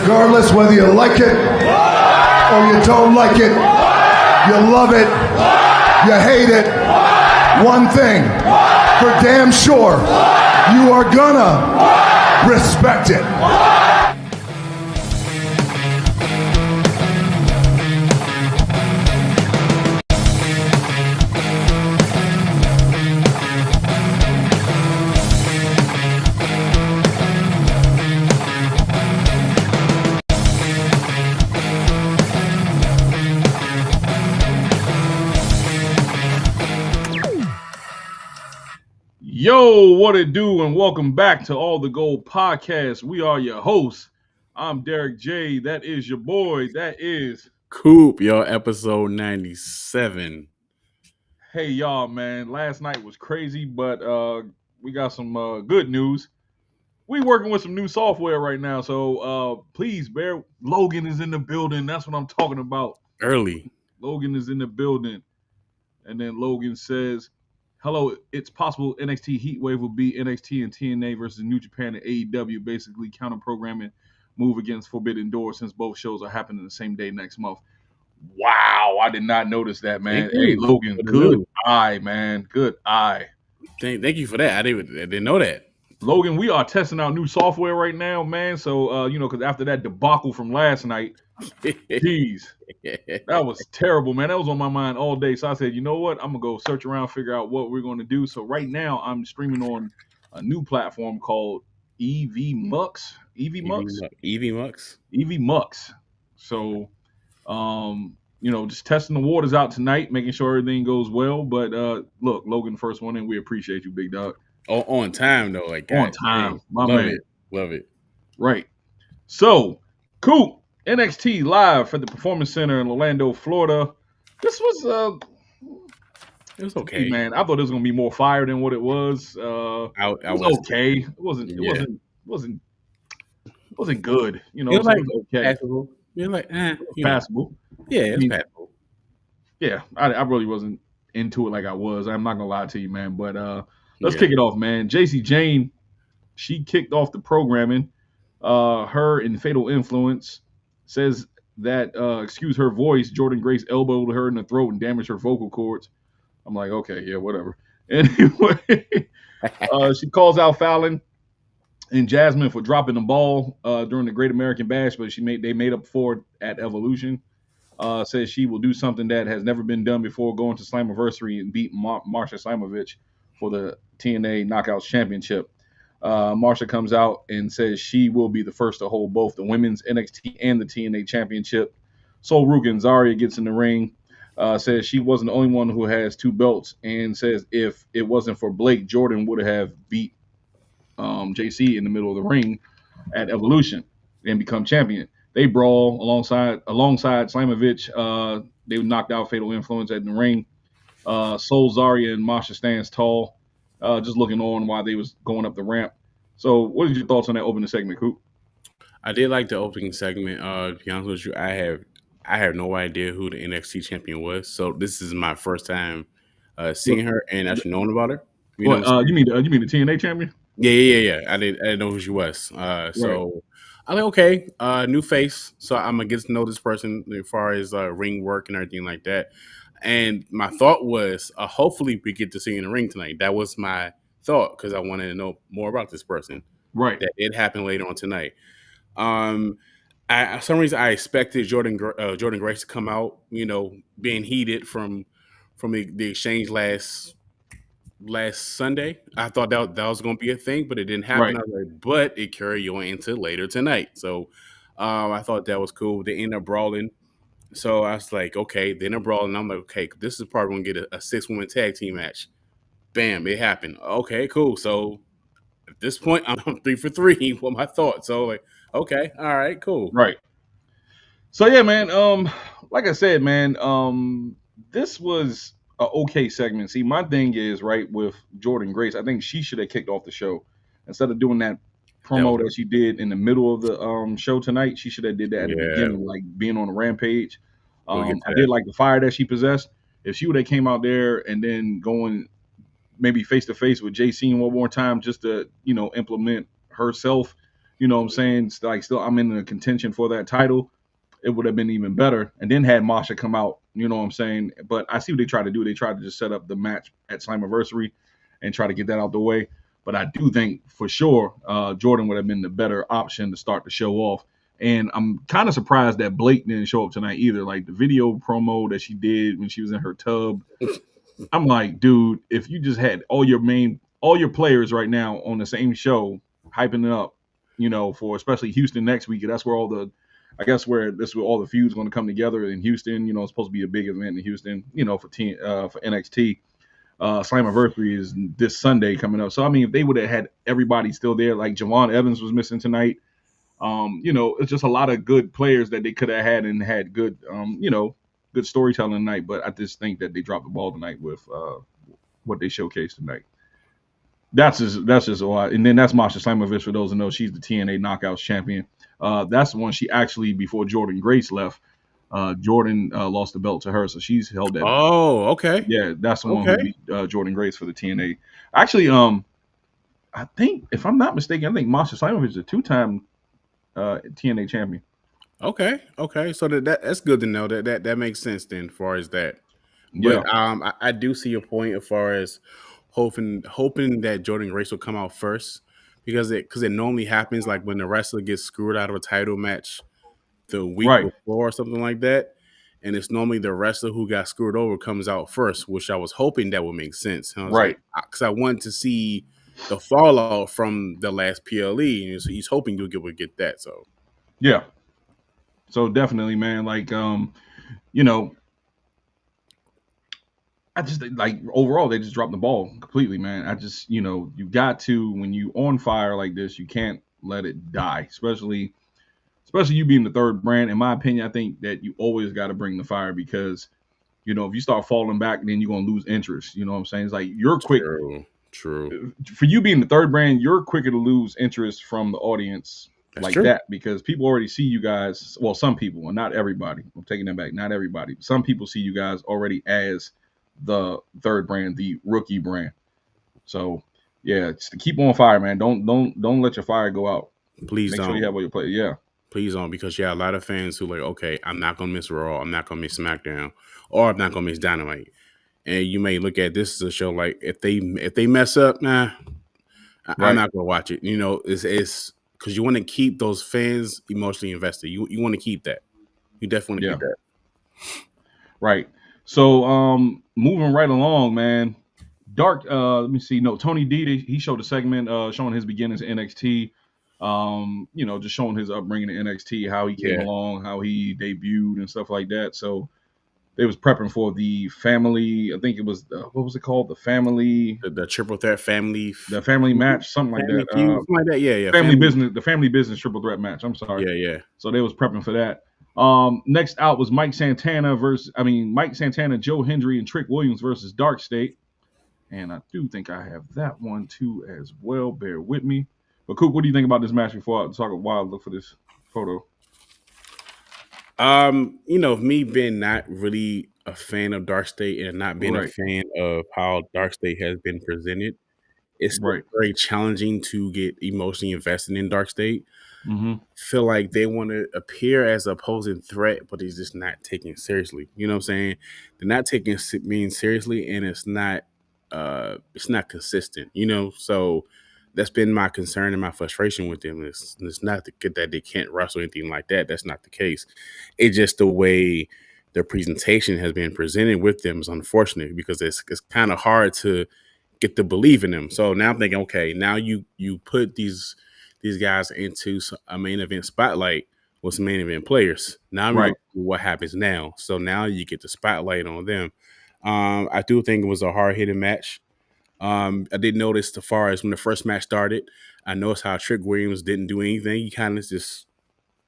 Regardless whether you like it or you don't like it, you love it, you hate it, one thing for damn sure, you are gonna respect it. Yo, what it do, and welcome back to All the Gold Podcast. We are your hosts. I'm Derek J. That is your boy. That is Coop, yo, episode 97. Hey, y'all, man. Last night was crazy, but we got some good news. We working with some new software right now, so please bear. Logan is in the building. That's what I'm talking about. Early. Logan is in the building, and then Logan says, hello, it's possible NXT Heatwave will be NXT and TNA versus New Japan and AEW, basically counter-programming move against Forbidden Door since both shows are happening the same day next month. Wow, I did not notice that, man. Hey, Logan, good eye, man. Good eye. Thank you for that. I didn't know that. Logan, we are testing out new software right now, man. So, because after that debacle from last night, jeez, that was terrible, man. That was on my mind all day. So I said, you know what? I'm going to go search around, figure out what we're going to do. So right now I'm streaming on a new platform called EV Mux. So, just testing the waters out tonight, making sure everything goes well. But look, Logan, first one in, we appreciate you, big dog. On time, though. Like on time. My love man. Love it. Right. So, cool. NXT live at the Performance Center in Orlando, Florida. This was it was okay, man. I thought it was gonna be more fire than what it was. It was okay. It wasn't good. You know, it was like okay. Passable. You're like, passable. Yeah, it's passable. Yeah, I really wasn't into it like I was. I'm not gonna lie to you, man. But let's kick it off, man. Jacy Jayne, she kicked off the programming. Her in Fatal Influence says that, excuse her voice, Jordynne Grace elbowed her in the throat and damaged her vocal cords. I'm like, okay, yeah, whatever. Anyway, she calls out Fallon and Jasmine for dropping the ball during the Great American Bash, but they made up for it at Evolution. Says she will do something that has never been done before, going to Slammiversary and beat Masha Slamovich for the TNA Knockouts Championship. Masha comes out and says she will be the first to hold both the women's NXT and the TNA championship. Sol Rugen, Zarya gets in the ring, says she wasn't the only one who has two belts, and says if it wasn't for Blake, Jordynne would have beat JC in the middle of the ring at Evolution and become champion. They brawl alongside Slamovich. They knocked out Fatal Influence at the ring. Sol, Zarya, and Masha stands tall. Just looking on while they was going up the ramp. So what are your thoughts on that opening segment, Coop? I did like the opening segment. To be honest with you, I have no idea who the NXT champion was. So this is my first time seeing her and actually knowing about her. You mean the TNA champion? Yeah. I didn't know who she was. So I'm like, okay, new face. So I'm gonna get to know this person as far as ring work and everything like that. And my thought was, hopefully we get to see in the ring tonight. That was my thought because I wanted to know more about this person. Right. That it happened later on tonight. For some reason, I expected Jordynne Grace to come out, being heated from the exchange last Sunday. I thought that was going to be a thing, but it didn't happen. Right. I was like, but it carried on into later tonight. So I thought that was cool. They ended up brawling. So I was like, okay, then they're brawling. I'm like, okay, this is probably going to get a 6-woman tag team match. Bam, it happened. Okay, cool. So at this point, I'm 3 for 3 with my thoughts. So like, okay, all right, cool. Right. So yeah, man, like I said, man, this was an okay segment. See, my thing is, right, with Jordynne Grace, I think she should have kicked off the show. Instead of doing that promo that she did in the middle of the show tonight, she should have did that at the beginning, like being on a rampage. I did like the fire that she possessed. If she would have came out there and then going maybe face to face with JC one more time just to, implement herself you know what I'm saying, like still I'm in the contention for that title, it would have been even better. And then had Masha come out, you know what I'm saying. But I see what they try to do. They tried to just set up the match at Slammiversary and try to get that out the way. But I do think for sure Jordynne would have been the better option to start the show off. And I'm kind of surprised that Blake didn't show up tonight either. Like the video promo that she did when she was in her tub, I'm like, dude, if you just had all your players right now on the same show, hyping it up, you know, for especially Houston next week, that's where where all the feuds going to come together in Houston. You know, it's supposed to be a big event in Houston, you know, for NXT. Slammiversary is this Sunday coming up. So I mean, if they would have had everybody still there, like Javon Evans was missing tonight. You know, it's just a lot of good players that they could have had and had good, you know, good storytelling tonight. But I just think that they dropped the ball tonight with what they showcased tonight. That's just a lot. And then that's Masha Slamovich, for those who know, she's the TNA Knockouts champion. That's the one she actually, before Jordynne Grace left, Jordynne lost the belt to her, so she's held that. Oh, okay. Yeah, that's the one who beat Jordynne Grace for the TNA. Actually, I think, if I'm not mistaken, I think Masha Slamovich is a 2-time TNA champion. Okay. So that's good to know. That makes sense then, as far as that. But Yeah. I do see your point as far as hoping that Jordynne Grace will come out first, because it normally happens like when the wrestler gets screwed out of a title match the week Right. before or something like that, and it's normally the wrestler who got screwed over comes out first, which I was hoping that would make sense. And I was Right. like, because I wanted to see the fallout from the last PLE, and he's hoping you'll get that. So yeah. So definitely, man. Like, you know, I just like overall they just dropped the ball completely, man. I just, you know, you got to, when you on fire like this, you can't let it die. Especially you being the third brand. In my opinion, I think that you always got to bring the fire, because, you know, if you start falling back, then you're gonna lose interest. You know what I'm saying? It's like you're quick. True. For you being the third brand, you're quicker to lose interest from the audience. That's like true. that, because people already see you guys. Well, some people, and not everybody. I'm taking that back. Not everybody. Some people see you guys already as the third brand, the rookie brand. So yeah, just to keep on fire, man. Don't let your fire go out. Please Make don't. sure you have all your players. Yeah. Please don't, because a lot of fans who like, okay, I'm not gonna miss Raw, I'm not gonna miss SmackDown, or I'm not gonna miss Dynamite. And you may look at this as a show like, if they mess up, nah, I'm not gonna watch it. You know, it's because you want to keep those fans emotionally invested. You want to keep that. You definitely want to keep that. Right. So moving right along, man. Let me see. No, Tony D, he showed a segment showing his beginnings in NXT. You know, just showing his upbringing in NXT, how he came along, how he debuted and stuff like that. So they was prepping for the family. I think it was what was it called? The family, The triple threat family, the family match, something like that. Something like that. Yeah. The family business triple threat match. I'm sorry. Yeah. So they was prepping for that. Next out was Mike Santana, Joe Hendry, and Trick Williams versus DarkState. And I do think I have that one too as well. Bear with me. But Coop, what do you think about this match before I talk a while? Look for this photo. You know, me being not really a fan of DarkState and not being a fan of how DarkState has been presented, it's very challenging to get emotionally invested in DarkState. Mm-hmm. Feel like they want to appear as an opposing threat, but it's just not taken seriously. You know what I'm saying? They're not taking being seriously, and it's not consistent. You know, so that's been my concern and my frustration with them. It's not that they can't wrestle or anything like that. That's not the case. It's just the way their presentation has been presented with them is unfortunate, because it's kind of hard to get to believe in them. So now I'm thinking, okay, now you put these guys into a main event spotlight with some main event players. Now I'm ready to see what happens now. So now you get the spotlight on them. I do think it was a hard hitting match. I did notice, as far as when the first match started, I noticed how Trick Williams didn't do anything. He kind of just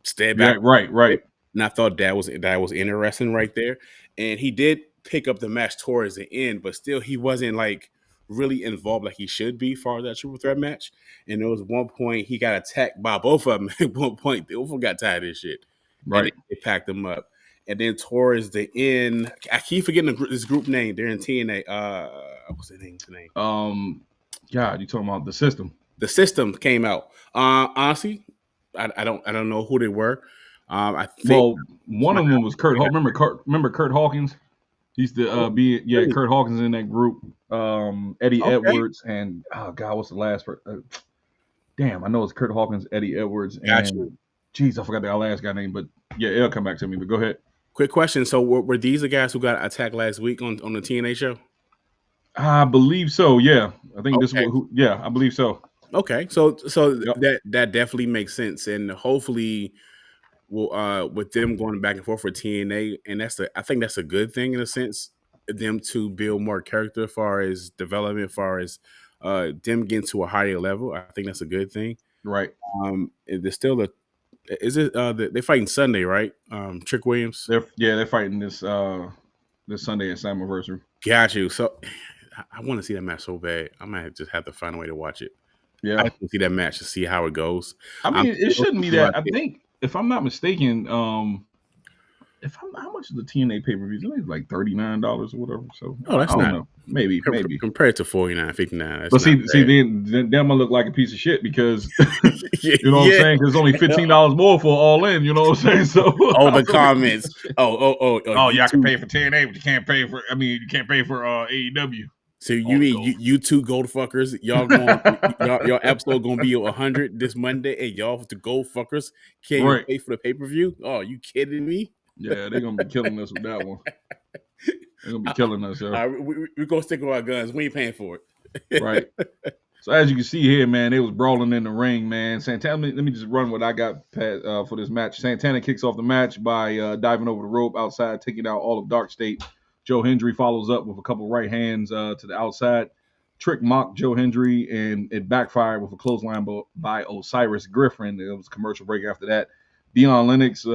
stayed back. Right. And I thought that was interesting right there. And he did pick up the match towards the end, but still he wasn't like really involved like he should be for that triple threat match. And there was one point he got attacked by both of them. At one point, they both got tired of this shit. Right. And they packed him up. And then towards the end, I keep forgetting this group name. They're in TNA. What's their name today? God, you talking about the system? The system came out. Honestly, I don't know who they were. I think Well, one of them was Kurt. Remember Kurt Hawkins? He used to Kurt Hawkins in that group. Eddie Okay, Edwards and oh god, what's the last person? Damn, I know it's Kurt Hawkins, Eddie Edwards, got you. and geez, I forgot the last guy name, but yeah, it'll come back to me. But go ahead. Quick question. So were these the guys who got attacked last week on the TNA show? I believe so. Yeah, I think this is Okay. what. Yeah, I believe so. Okay. So Yep. that definitely makes sense, and hopefully, with them going back and forth for TNA, and I think that's a good thing in a sense. Them to build more character, as far as development, as far as them getting to a higher level. I think that's a good thing. Right. There's still is it they're fighting Sunday, right? Trick Williams. They're fighting this Sunday at Slammiversary. Got you. So I want to see that match so bad. I might just have to find a way to watch it. Yeah, I have to see that match to see how it goes. I mean, it shouldn't be that. I think, if I'm not mistaken, how much is the TNA pay per view? I think it's like $39 or whatever. So that's I don't not know. Maybe compared to $49, $59. But see, then I look like a piece of shit because you know what I'm saying? Because it's only $15 more for all in. You know what I'm saying? So the comments. Y'all can pay for TNA, but you can't pay for. I mean, you can't pay for AEW. So you mean you two gold fuckers? Y'all y'all episode gonna be 100 this Monday, and y'all the gold fuckers can't even pay for the pay per view? Oh, you kidding me? Yeah, they're gonna be killing us with that one. They're gonna be killing us, yo. We're gonna stick with our guns. We ain't paying for it. Right. So as you can see here, man, they was brawling in the ring, man. Santana, let me just run what I got for this match. Santana kicks off the match by diving over the rope outside, taking out all of DarkState. Joe Hendry follows up with a couple right hands to the outside. Trick mocked Joe Hendry, and it backfired with a clothesline by Osiris Griffin. It was a commercial break after that. Dion Lennox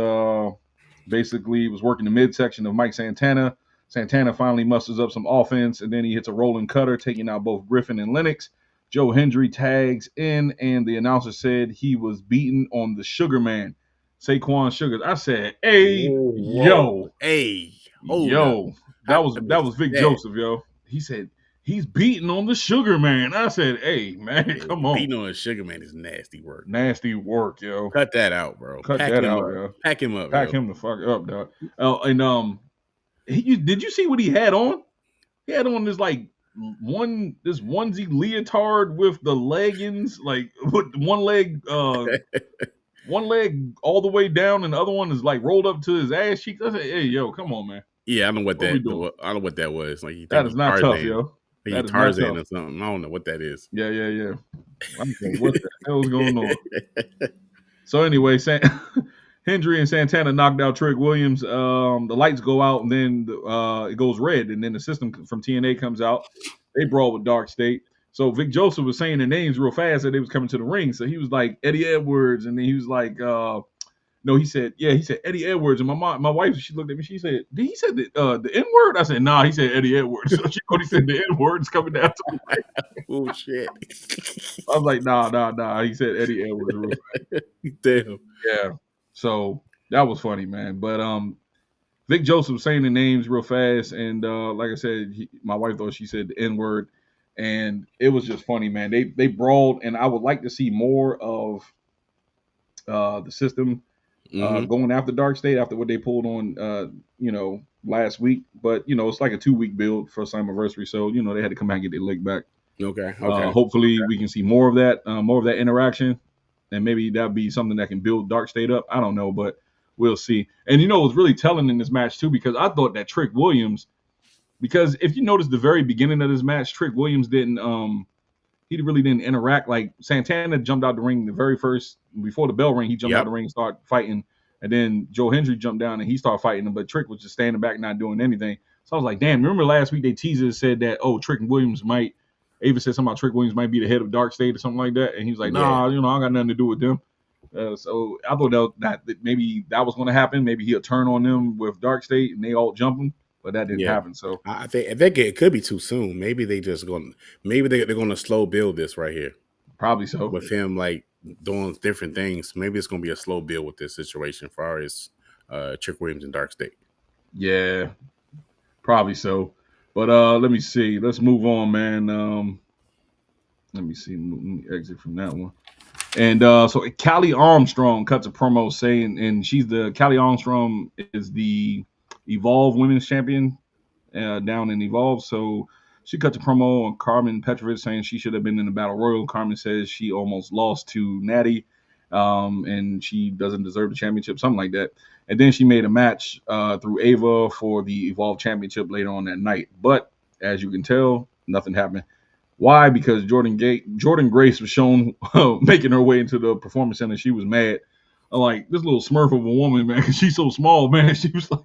basically was working the midsection of Mike Santana. Santana finally musters up some offense, and then he hits a rolling cutter, taking out both Griffin and Lennox. Joe Hendry tags in, and the announcer said he was beaten on the Sugar Man, Saquon Sugars. I said, "Hey, yo, hey, yo." That was Vic Joseph, yo. He said he's beating on the Sugar Man. I said, "Hey, man, come on." Beating on the Sugar Man is nasty work. Nasty work, yo. Cut that out, bro. Cut that out, yo. Pack him up. Pack him the fuck up, dog. And did you see what he had on? He had on this like this onesie leotard with the leggings, like with one leg all the way down, and the other one is like rolled up to his ass cheeks. I said, "Hey, yo, come on, man." Yeah, I don't know what that was. Like that is not tough, yo. That is Tarzan or something. I don't know what that is. Yeah. I'm saying, what the hell is going on? So anyway, Hendry and Santana knocked out Trick Williams. The lights go out, and then it goes red, and then the system from TNA comes out. They brawl with DarkState. So Vic Joseph was saying their names real fast that they was coming to the ring. So he was like Eddie Edwards, and then he was like, he said Eddie Edwards. And my wife, she looked at me, she said, did he say the N word? I said, nah, he said Eddie Edwards. So she thought he said the N word's coming down to the ring. Oh shit. I was like, nah. He said Eddie Edwards. Damn. Yeah. So that was funny, man. But Vic Joseph was saying the names real fast, and like I said, my wife thought she said the N word. And it was just funny, man. They brawled, and I would like to see more of the system going after DarkState after what they pulled on, last week. But it's like a 2-week build for Slammiversary, so they had to come back and get their leg back. Okay. Hopefully we can see more of that interaction, and maybe that'd be something that can build DarkState up. I don't know, but we'll see. And it was really telling in this match too, because I thought that Trick Williams. Because if you notice the very beginning of this match, Trick Williams he really didn't interact. Like Santana jumped out the ring the very first, before the bell ring, he jumped out the ring and started fighting. And then Joe Hendry jumped down and he started fighting him, but Trick was just standing back, not doing anything. So I was like, damn, remember last week they teased said that, Trick Williams Ava said something about Trick Williams might be the head of DarkState or something like that. And he was like, nah, I got nothing to do with them. So I thought that maybe that was going to happen. Maybe he'll turn on them with DarkState and they all jump him. But that didn't happen. So I think it could be too soon. Maybe they're going to slow build this right here. Probably so. With him like doing different things, maybe it's going to be a slow build with this situation as far as Trick Williams and DarkState. Yeah, probably so. But let me see. Let's move on, man. Let me see. Let me exit from that one. And so Callie Armstrong cuts a promo saying, and Callie Armstrong is the Evolve Women's Champion down in Evolve. So she cuts a promo on Carmen Petrovich saying she should have been in the Battle Royal. Carmen says she almost lost to Natty, and she doesn't deserve the championship, something like that. And then she made a match through Ava for the Evolve Championship later on that night. But as you can tell, nothing happened. Why? Because Jordynne Grace was shown making her way into the Performance Center. She was mad. I'm like, this little smurf of a woman, man, 'cause she's so small, man. She was like,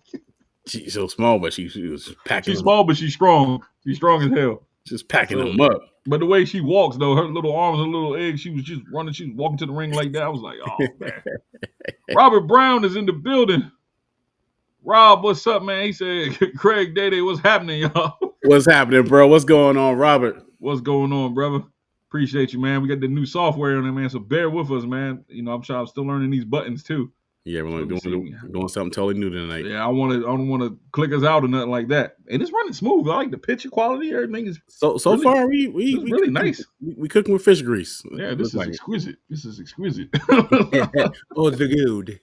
she's so small, but she was packing. She's small, but she's strong. She's strong as hell. Just packing them up. But the way she walks, though, her little arms and little eggs, she was just running. She was walking to the ring like that. I was like, oh, man. Robert Brown is in the building. Rob, what's up, man? He said, Craig Day, what's happening, y'all? What's happening, bro? What's going on, Robert? What's going on, brother? Appreciate you, man. We got the new software on there, man, so bear with us, man. You know, I'm still learning these buttons, too. Yeah, we're doing something totally new tonight. Yeah, I don't want to click us out or nothing like that. And it's running smooth. I like the picture quality. Everything is so really, far. We really cooking, nice. We cooking with fish grease. Yeah, this is exquisite. This is exquisite. Oh, the good.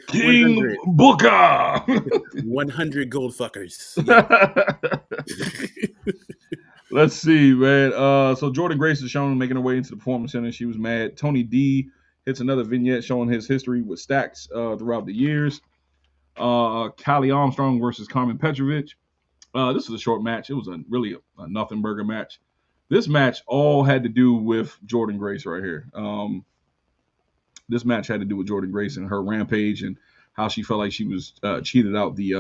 King 100. Booker. 100 gold fuckers. Let's see, man. So Jordynne Grace is shown making her way into the Performance Center. She was mad. Tony D hits another vignette showing his history with Stacks throughout the years. Callie Armstrong versus Carmen Petrovich. This was a short match. It was really a nothing burger match. This match all had to do with Jordynne Grace right here. This match had to do with Jordynne Grace and her rampage and how she felt like she was cheated out the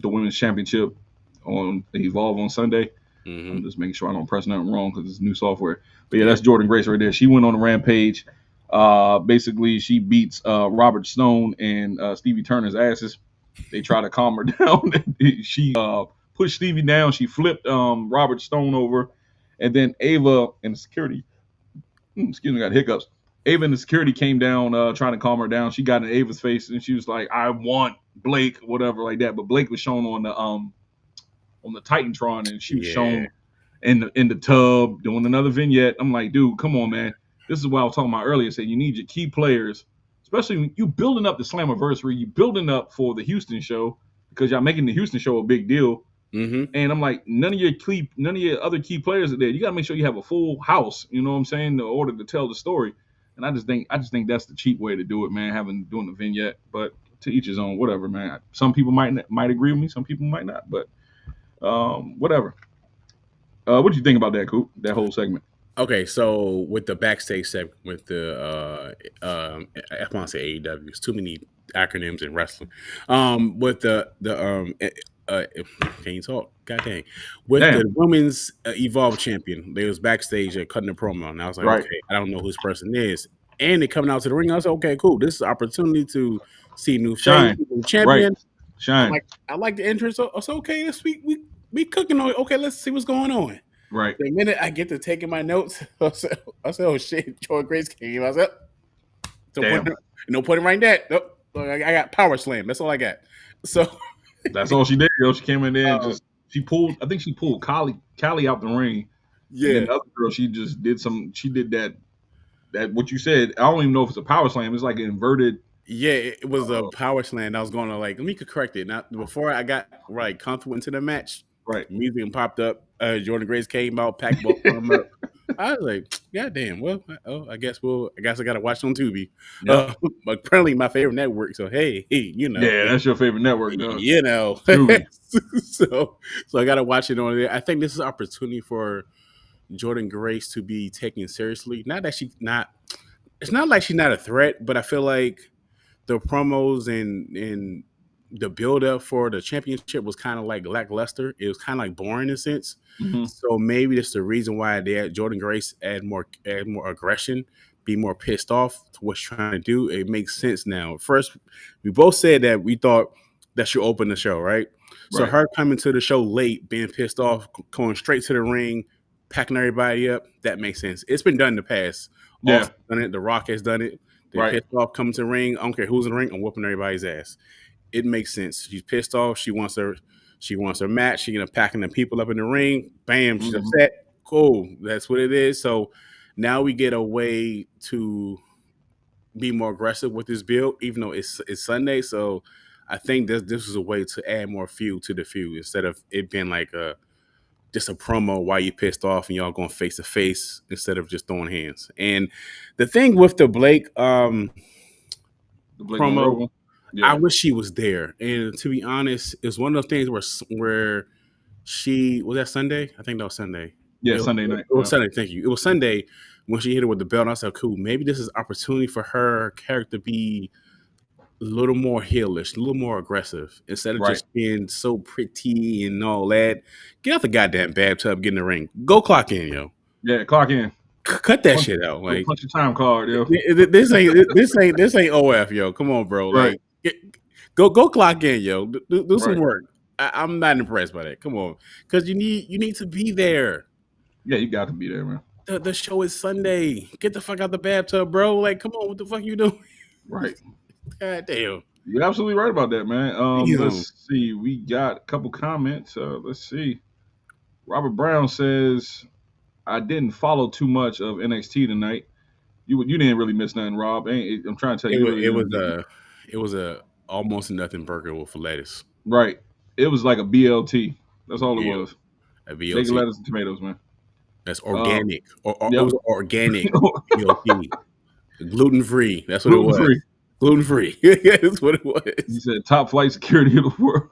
women's championship on the Evolve on Sunday. Mm-hmm. I'm just making sure I don't press nothing wrong because it's new software. But yeah, that's Jordynne Grace right there. She went on a rampage. Basically, she beats Robert Stone and Stevie Turner's asses. They try to calm her down. She pushed Stevie down. She flipped Robert Stone over. And then Ava and the security, got hiccups. Ava and the security came down trying to calm her down. She got in Ava's face and she was like, I want Blake, whatever like that. But Blake was shown on the Titantron and she was shown in the tub doing another vignette. I'm like, dude, come on, man. This is what I was talking about earlier. Saying you need your key players, especially when you building up the Slammiversary, you building up for the Houston show because y'all making the Houston show a big deal. Mm-hmm. And I'm like, none of your other key players are there. You got to make sure you have a full house. You know what I'm saying? In order to tell the story. And I just think that's the cheap way to do it, man. Doing the vignette, but to each his own. Whatever, man. Some people might agree with me. Some people might not. But whatever. What do you think about that, Coop? That whole segment? Okay, so with the backstage segment, with the I want to say AEW, it's too many acronyms in wrestling. With the can you talk? God dang. With the women's Evolve champion, they was backstage cutting the promo, and I was like, right. Okay, I don't know who this person is. And they coming out to the ring. I was like, okay, cool. This is an opportunity to see new champion. Right. Shine. I like the entrance. So it's okay. This week we cooking on it. Okay, let's see what's going on. Right. The minute I get to taking my notes, I said, oh shit, Jordynne Grace came. I was like, no point in writing that. Nope. I got power slam. That's all I got. So that's all she did. She came in there and she pulled Callie out the ring. Yeah. And the other girl, she just did that what you said. I don't even know if it's a power slam. It's like an inverted. Yeah, it was a power slam. I was going to let me correct it. Now before I got comfortable into the match. Right. Music popped up. Jordynne Grace came out, packed both of them up. I was like, God damn. Well, I guess I got to watch on Tubi. Yep. But apparently my favorite network. So, hey, you know. Yeah, that's your favorite network, though. You know. so I got to watch it on there. I think this is an opportunity for Jordynne Grace to be taken seriously. It's not like she's not a threat, but I feel like the promos and the build-up for the championship was kind of like lackluster. It was kind of like boring in a sense. Mm-hmm. So maybe that's the reason why they had Jordynne Grace add more aggression, be more pissed off to what she's trying to do. It makes sense now. First, we both said that we thought that should open the show, right? So her coming to the show late, being pissed off, going straight to the ring, packing everybody up, that makes sense. It's been done in the past. Yeah. Austin's done it. The Rock has done it. They're pissed off, coming to the ring. I don't care who's in the ring. I'm whooping everybody's ass. It makes sense. She's pissed off. She wants her match. She's gonna packing the people up in the ring. Bam, she's upset. Cool. That's what it is. So now we get a way to be more aggressive with this build, even though it's Sunday. So I think this is a way to add more fuel to the feud instead of it being like just a promo while you pissed off and y'all going face to face instead of just throwing hands. And the thing with the Blake The Blake Monroe promo, one? I Yeah. wish she was there. And to be honest, it's one of those things where she was that Sunday. I think that was Sunday. Yeah, It, Sunday night. it was Sunday. Thank you. It was Sunday when she hit her with the belt. And I said, "Cool. Maybe this is opportunity for her character to be a little more heelish, a little more aggressive, instead of Right. just being so pretty and all that. Get out the goddamn bathtub, get in the ring, go clock in, yo. Yeah, clock in. Cut that shit out. Go Like punch your time card, yo. this ain't OF, yo. Come on, bro. Right. Like go clock in, yo. Do some Right. work. I'm not impressed by that. Come on, because you need to be there. Yeah, you got to be there, man. The show is Sunday. Get the fuck out the bathtub, bro. Like, come on, what the fuck you doing? Right. God damn. You're absolutely right about that, man. Yeah. Let's see. We got a couple comments. Let's see. Robert Brown says, I didn't follow too much of NXT tonight. You didn't really miss nothing, Rob. I'm trying to tell you. It was a almost nothing burger with lettuce. Right. It was like a BLT. That's all it was. A BLT. Bacon, lettuce, and tomatoes, man. That's organic. Yep. It was organic BLT. Gluten free. That's what it was. Gluten-free. Gluten free. That's what it was. He said top flight security of the world.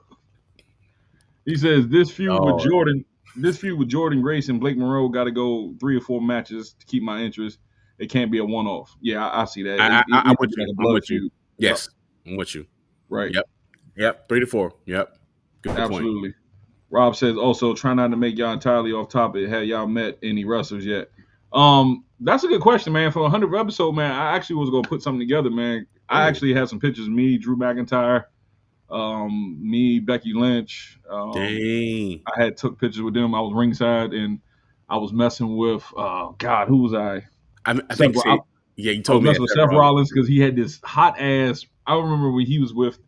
He says this feud with Jordynne Grace and Blake Monroe got to go 3 or 4 matches to keep my interest. It can't be a one-off. Yeah, I see that. I'm with you. I'm with you. Yes, yep. I'm with you. Right. Yep. 3 to 4. Yep. Good Absolutely. Point. Rob says also try not to make y'all entirely off topic. Have y'all met any wrestlers yet? That's a good question, man. For 100th episode, man, I actually was gonna put something together, man. I actually had some pictures of me, Drew McIntyre, me, Becky Lynch. Dang. I took pictures with them. I was ringside and I was messing with who was I? I think you told me. I was messing with Seth Rollins because he had this hot ass. I remember when he was with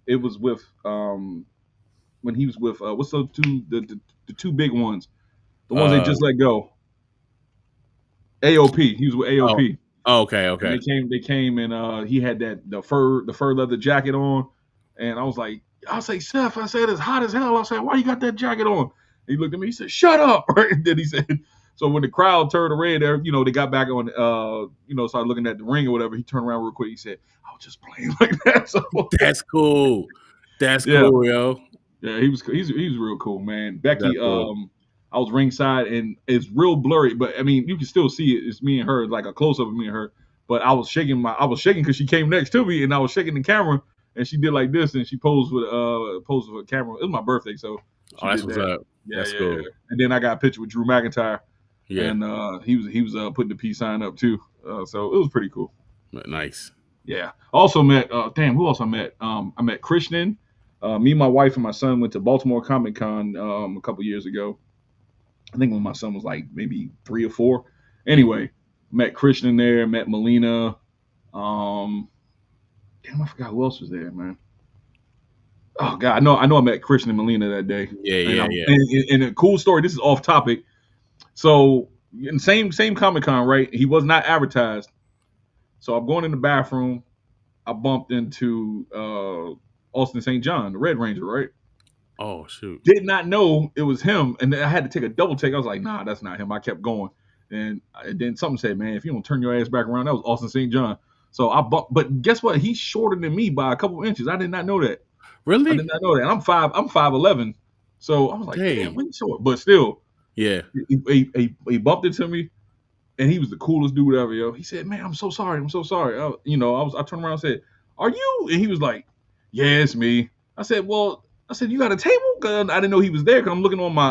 when he was with what's the two big ones, the ones they just let go. AOP. He was with AOP. Oh, okay. And they came and he had the fur leather jacket on, and I was like, Seth, I said it's hot as hell. I said, why you got that jacket on? And he looked at me, he said, shut up. Right? And then he said, so when the crowd turned around there, they got back on started looking at the ring or whatever, he turned around real quick, he said, I was just playing like that. So that's cool. Cool, yo. Yeah, he's real cool, man. Becky, cool. I was ringside and it's real blurry, but I mean you can still see it. It's me and her, like a close up of me and her. But I was shaking because she came next to me and I was shaking the camera and she did like this and she posed with a camera. It was my birthday, so that's what's up. Yeah, that's cool. Yeah. And then I got a picture with Drew McIntyre. Yeah. And he was putting the peace sign up too. So it was pretty cool. Nice. Yeah. Also met who else I met? I met Krishnan. Me, my wife, and my son went to Baltimore Comic Con a couple years ago. I think when my son was like maybe 3 or 4. Anyway, met Krishnan there, met Melina. I forgot who else was there, man. Oh God, I know I met Krishnan and Melina that day. Yeah. And a cool story. This is off topic. So in same Comic Con, right? He was not advertised. So I'm going in the bathroom. I bumped into Austin St. John, the Red Ranger, right? Oh shoot! Did not know it was him, and then I had to take a double take. I was like, "Nah, that's not him." I kept going, and then something said, "Man, if you don't turn your ass back around, that was Austin St. John." So I bumped, but guess what? He's shorter than me by a couple inches. I did not know that. Really? I did not know that. And I'm 5'11", so I was like, "Damn, he's short." But still, yeah, he bumped into me, and he was the coolest dude ever, yo. He said, "Man, I'm so sorry. I turned around and said, "Are you?" And he was like, "Yeah, it's me." I said, "You got a table?" Because I didn't know he was there. Because I'm looking on my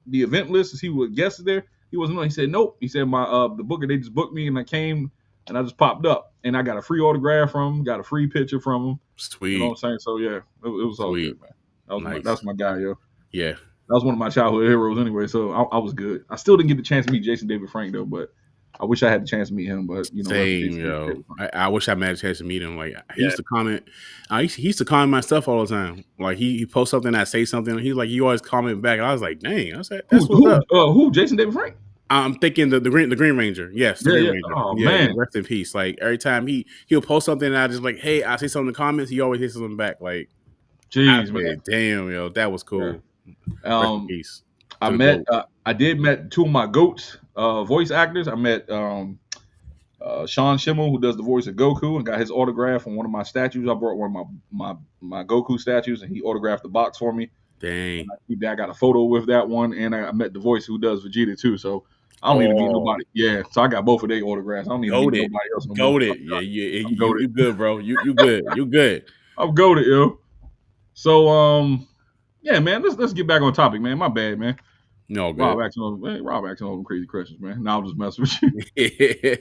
the event list to see what guests is there. He wasn't on. He said, "Nope." He said, "My the booker, they just booked me, and I came, and I just popped up, and I got a free autograph from him, got a free picture from him." Sweet. You know what I'm saying? So yeah, it was all good, man. That's my guy, yo. Yeah, that was one of my childhood heroes, anyway. So I was good. I still didn't get the chance to meet Jason David Frank though, but I wish I had the chance to meet him, but same, yo. I wish I had a chance to meet him. Like he used to comment. He used to comment my stuff all the time. Like he posts something, I say something, and he's like, "You always comment back." And I was like, "Dang!" I said, "That's what's up." Who? Jason David Frank? I'm thinking the Green Ranger. Yes, the Yeah, Green yeah. Ranger. Oh Yeah, man. rest in peace. Like every time he'll post something, and I just like, hey, I see something in the comments. He always hits something back. Like I Jeez, man. said, damn, yo, that was Yeah. cool. Rest in peace to the goat. I did met two of my goats, voice actors. I met Sean Schimmel, who does the voice of Goku, and got his autograph on one of my statues. I brought one of my Goku statues, and he autographed the box for me. Dang. I got a photo with that one, and I met the voice who does Vegeta too. So I don't need to meet Oh, nobody. Yeah, so I got both of their autographs. I don't need to meet goated, nobody else no more. goated. Yeah, I'm goated. you good, bro. You good. You good. I'm goated, yo. So yeah, man. Let's get back on topic, man. My bad, man. No good. Rob asking all them crazy questions, man. Now I'm just messing with you. Yeah.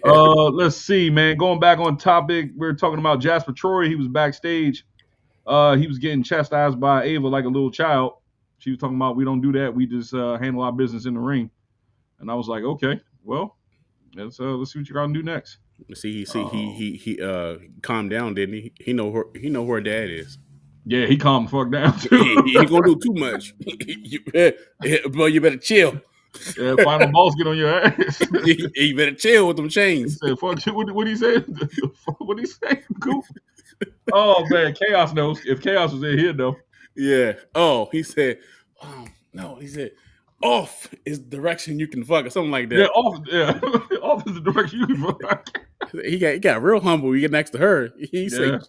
Let's see, man. Going back on topic, we are talking about Jasper Troy. He was backstage. He was getting chastised by Ava like a little child. She was talking about we don't do that. We just handle our business in the ring. And I was like, okay, well, let's see what you're gonna do next. He calmed down, didn't he? He know who her dad is. Yeah, he calmed the fuck down too. He ain't gonna do too much. Bro, you better chill. Yeah, final boss get on your ass. You better chill with them He chains. said, "Fuck you." What he say? What he say? Cool. Oh man, Chaos knows. If Chaos was in here though. Yeah. Oh, he said. No, he said. Off is direction you can fuck or something like that. Yeah, off is the direction you can fuck. He got real humble. You get next to her. He said.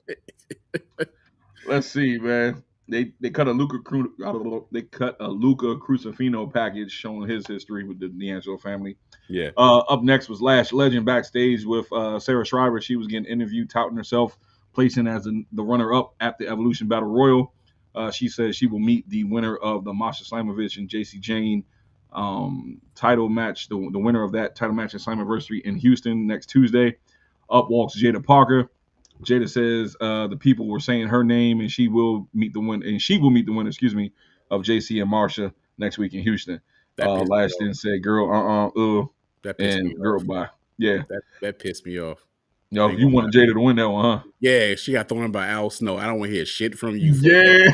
Let's see, man. They cut a Luca Crucifino package showing his history with the D'Angelo family. Yeah. Up next was Lash Legend backstage with Sarah Schreiber. She was getting interviewed, touting herself, placing as the runner-up at the Evolution Battle Royal. She says she will meet the winner of the Masha Slamovich and Jacy Jayne title match, the winner of that title match at Slammiversary in Houston next Tuesday. Up walks Jada Parker. Jada says the people were saying her name, and she will meet the winner. Of JC and Marsha next week in Houston. Lash then said, "Girl, that pissed and me girl, off. bye." Yeah, that pissed me off. Yo, you wanted Jada to win that one, huh? Yeah, she got thrown by Al Snow. I don't want to hear shit from you. Yeah,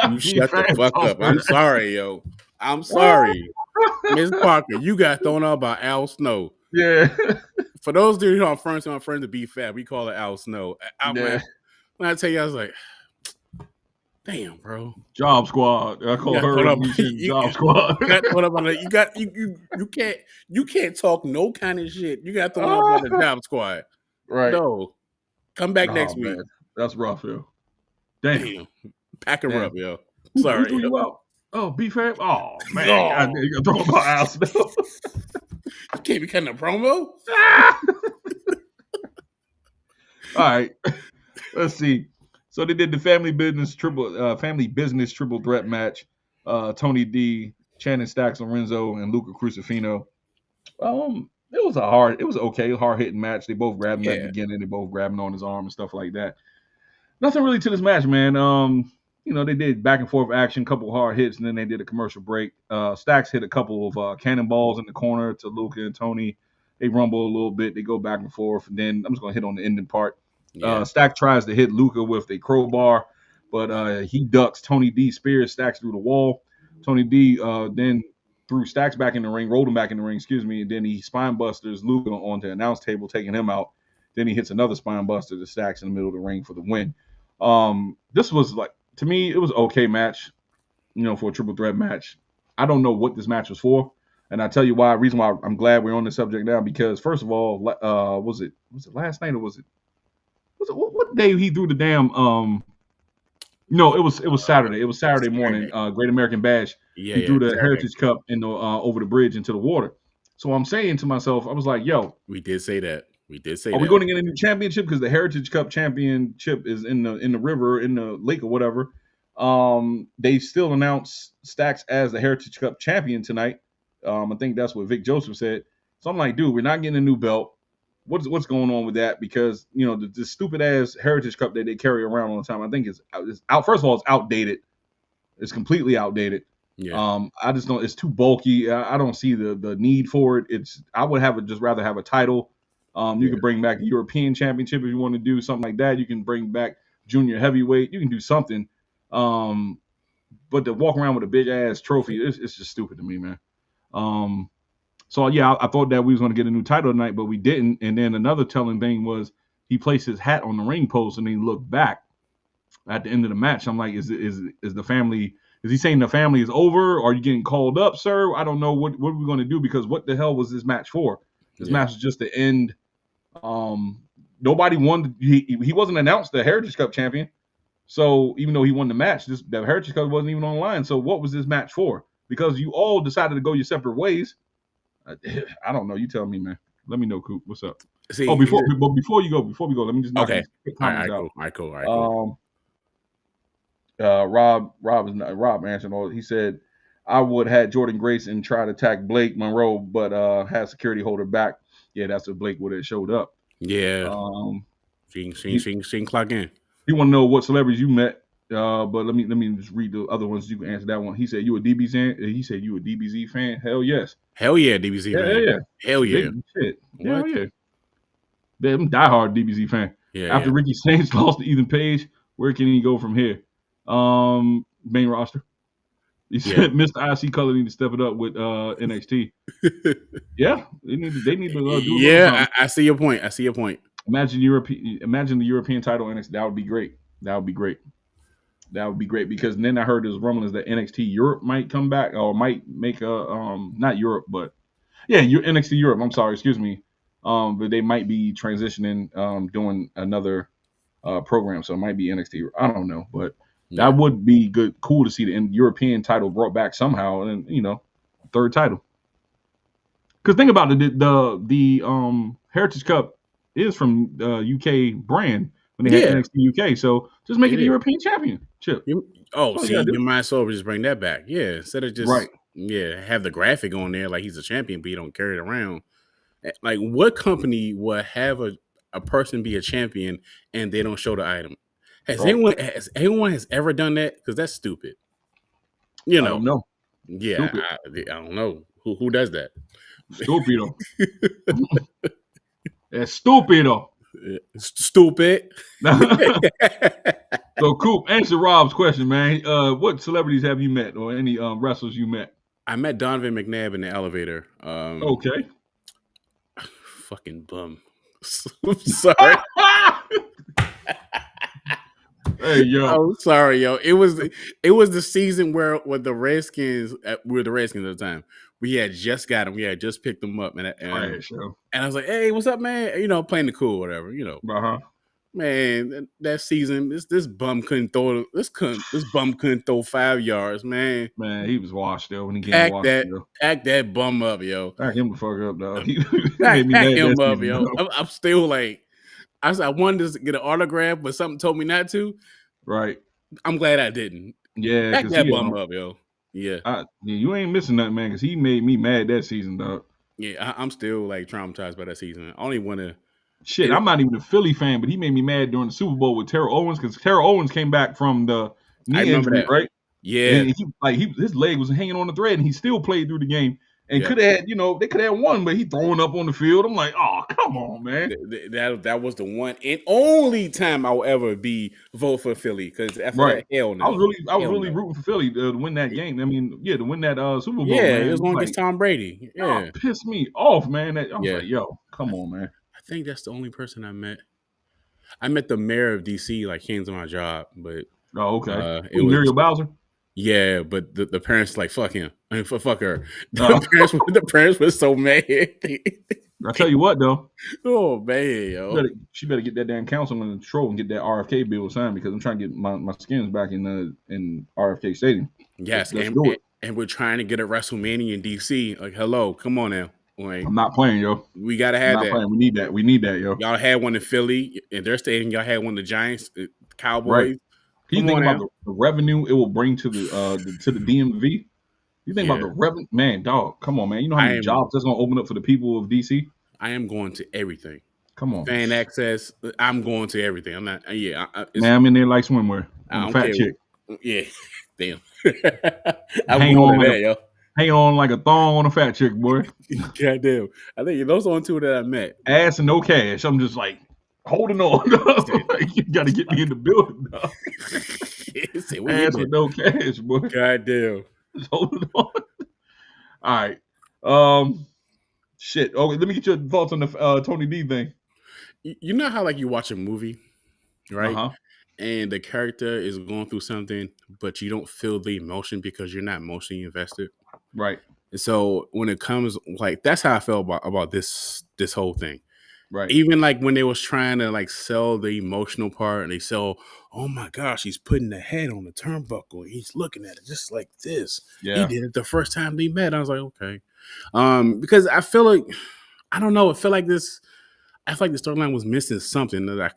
you shut the fuck up. I'm sorry, yo. I'm sorry, Miss Parker. You got thrown out by Al Snow. Yeah. For those dudes who are friends to be fat, we call it Al Snow. When I tell you, I was like, damn, bro. Job Squad. I call her Job Squad. You can't talk no kind of shit. You got thrown out by the Job Squad. Right. No. Come back next week. Man. That's rough, yo. Damn. Pack her up, yo. Sorry. Who threw you out? Oh, B-Fab? Oh, man. You got thrown by Al Snow. You can't be cutting a promo? All right. Let's see. So they did the family business triple threat match. Tony D, Channing Stacks Lorenzo, and Luca Crucifino. It was okay, hard hitting match. They both grabbed him at the beginning. They both grabbed him on his arm and stuff like that. Nothing really to this match, man. They did back and forth action, couple of hard hits, and then they did a commercial break. Stacks hit a couple of cannonballs in the corner to Luca and Tony. They rumble a little bit. They go back and forth. And then I'm just going to hit on the ending part. Yeah. Stack tries to hit Luca with a crowbar, but he ducks. Tony D spears Stacks through the wall. Tony D then threw Stacks back in the ring, rolled him back in the ring, and then he spine busters Luca onto the announce table, taking him out. Then he hits another spine buster to Stacks in the middle of the ring for the win. This was to me, it was an okay match, for a triple threat match. I don't know what this match was for, and I tell you why. Reason why I'm glad we're on this subject now, because first of all, was it last night or was it what day he threw the damn No, it was Saturday. It was Saturday morning. Great American Bash. He threw the Heritage Cup in the over the bridge into the water. So I'm saying to myself, I was like, yo, we did say that. Are we going to get a new championship? Because the Heritage Cup championship is in the river, in the lake or whatever. They still announced Stacks as the Heritage Cup champion tonight. I think that's what Vic Joseph said. So I'm like, dude, we're not getting a new belt. What's going on with that? Because the stupid ass Heritage Cup that they carry around all the time, I think is out. First of all, it's outdated. It's completely outdated. Yeah. I just don't. It's too bulky. I don't see the need for it. I would just rather have a title. You can bring back the European Championship if you want to do something like that. You can bring back junior heavyweight. You can do something. But to walk around with a big ass trophy, it's just stupid to me, man. So yeah, I thought that we was going to get a new title tonight, but we didn't. And then another telling thing was he placed his hat on the ring post and he looked back at the end of the match. I'm like, is the family? Is he saying the family is over? Or are you getting called up, sir? I don't know what are we going to do, because what the hell was this match for? This match was just to end. Nobody won. He wasn't announced the Heritage Cup champion. So even though he won the match, the Heritage Cup wasn't even on the line. So what was this match for? Because you all decided to go your separate ways. I don't know. You tell me, man. Let me know, Coop. What's up? See, before we go, let me just knock okay. these comments out. All right, cool. Rob answered all. He said, I would have had Jordynne Grace and try to attack Blake Monroe, but had security hold her back. Yeah, that's if Blake would have showed up. Yeah. She can clock in. He want to know what celebrities you met. But let me just read the other ones. You can answer that one. He said you a DBZ fan. He said you a DBZ fan. Hell yes. Hell yeah, DBZ fan. Yeah. Hell yeah. Shit. Hell yeah. I'm diehard DBZ fan. Yeah. After Ricky Saints lost to Ethan Page, where can he go from here? Main roster. He said Mr. IC Color need to step it up with NXT. Yeah, they need to do. Yeah, I see your point. Imagine the European title NXT. That would be great. That would be great because then I heard there's rumblings that NXT Europe might come back or might make a not Europe, but yeah, NXT Europe. I'm sorry, excuse me. But they might be transitioning, doing another program, so it might be NXT. I don't know, but that would be cool to see the European title brought back somehow, and third title. Because think about it, the Heritage Cup is from UK brand when they had NXT UK, so just make it a European championship. You might as well just bring that back. Yeah, instead of just have the graphic on there like he's a champion, but you don't carry it around. Like, what company would have a person be a champion and they don't show the item? Has anyone ever done that? Because that's stupid. I don't know. Yeah, I don't know who does that. Stupido. It's stupido. Stupid. So, Coop, answer Rob's question, man. What celebrities have you met, or any wrestlers you met? I met Donovan McNabb in the elevator. Okay. Fucking bum. I'm sorry. Hey, yo. I'm sorry, yo. It was the season where the Redskins, we were the Redskins at the time. We had just got them. We had just picked them up, and I was like, "Hey, what's up, man?" Playing the cool, whatever. Man, that season, this bum couldn't throw. This bum couldn't throw 5 yards, man. Man, he was washed though when he came washed. Pack that bum up, yo. Pack him the fuck up, dog. Pack him up, yo. I'm still like, I wanted to get an autograph, but something told me not to. Right. I'm glad I didn't. Yeah, pack that bum up, yo. Yeah. You ain't missing nothing, man, because he made me mad that season, dog. Yeah, I'm still like traumatized by that season. I only want to. Shit, I'm not even a Philly fan, but he made me mad during the Super Bowl with Terrell Owens, because Terrell Owens came back from the knee injury, right? Yeah. And his leg was hanging on the thread, and he still played through the game. And could have had, they could have won, but he throwing up on the field. I'm like, oh, come on, man. That was the one and only time I'll ever vote for Philly, because after that, hell no. I was really rooting for Philly to win that game. I mean, to win that Super Bowl. Yeah, man. It was going against Tom Brady. Yeah, pissed me off, man. I was like, yo, come on, man. I think that's the only person I met. I met the mayor of DC, like, came to my job, but okay. It was Muriel Bowser. Yeah, but the parents like fuck him. I mean, fuck her. The parents were so mad. I tell you what, though. Oh man, yo. She better get that damn council in control and get that RFK bill signed, because I'm trying to get my skins back in RFK Stadium. Yes, and we're trying to get a WrestleMania in DC. Like, hello, come on now. Like, I'm not playing, yo. We gotta have that. Playing. We need that, yo. Y'all had one in Philly in their stadium. Y'all had one in the Giants, Cowboys. Right. Can you think about the revenue it will bring to the DMV? You think about the revenue, man, dog. Come on, man. You know how many jobs that's gonna open up for the people of DC? I am going to everything. Come on, fan access. I'm going to everything. I'm not. Yeah, man. I'm in there like swimwear. I'm a fat chick. Yeah, damn. Hang on like a thong on a fat chick, boy. Goddamn. I think those are the only two that I met. Ass and no cash. I'm just like holding on. You got to get me in the building, dog. Ass with no cash, boy. Goddamn. Just holding on. All right. Shit. Okay, let me get your thoughts on the Tony D thing. You know how like you watch a movie, Uh right? huh. And the character is going through something, but you don't feel the emotion because you're not emotionally invested. Right. And so when it comes like that's how I felt about this whole thing. Right. Even like when they was trying to like sell the emotional part and they sell, oh my gosh, he's putting the head on the turnbuckle. He's looking at it just like this. He Yeah. did it the first time they met. I was like, okay. Because I feel like I don't know, I feel like the storyline was missing something that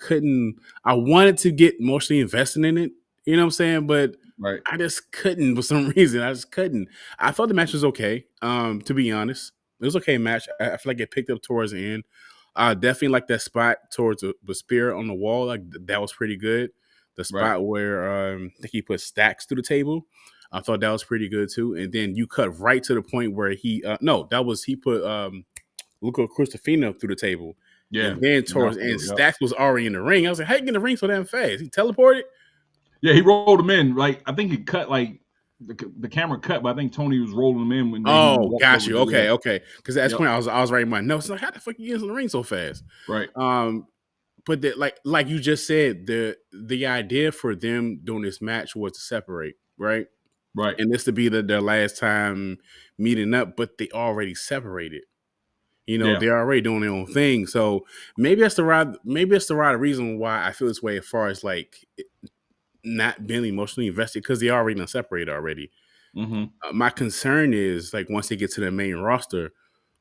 I wanted to get emotionally invested in it, you know what I'm saying? But Right. I just couldn't for some reason. I just couldn't. I thought the match was okay. To be honest, it was okay match. I feel like it picked up towards the end. Definitely like that spot towards the spear on the wall. Like that was pretty good. The Right. spot where I think he put Stacks through the table. I thought that was pretty good too. And then you cut right to the point where he he put Luca Cristofino through the table. Yeah. And then towards and Stacks was already in the ring. I was like, how you get in the ring so damn fast? He teleported? Yeah, he rolled him in. Like I think he cut like the camera cut, but I think Tony was rolling him in when. Got you. Okay. Because at that point I was writing my notes. Like, how the fuck you get in the ring so fast? Right. But like you just said, the idea for them doing this match was to separate, right? Right. And this to be their last time meeting up, but they already separated. You know, they're already doing their own thing. So maybe that's the right reason why I feel this way as far as like not being emotionally invested because they already done separated already. Mm-hmm. My concern is like once they get to the main roster,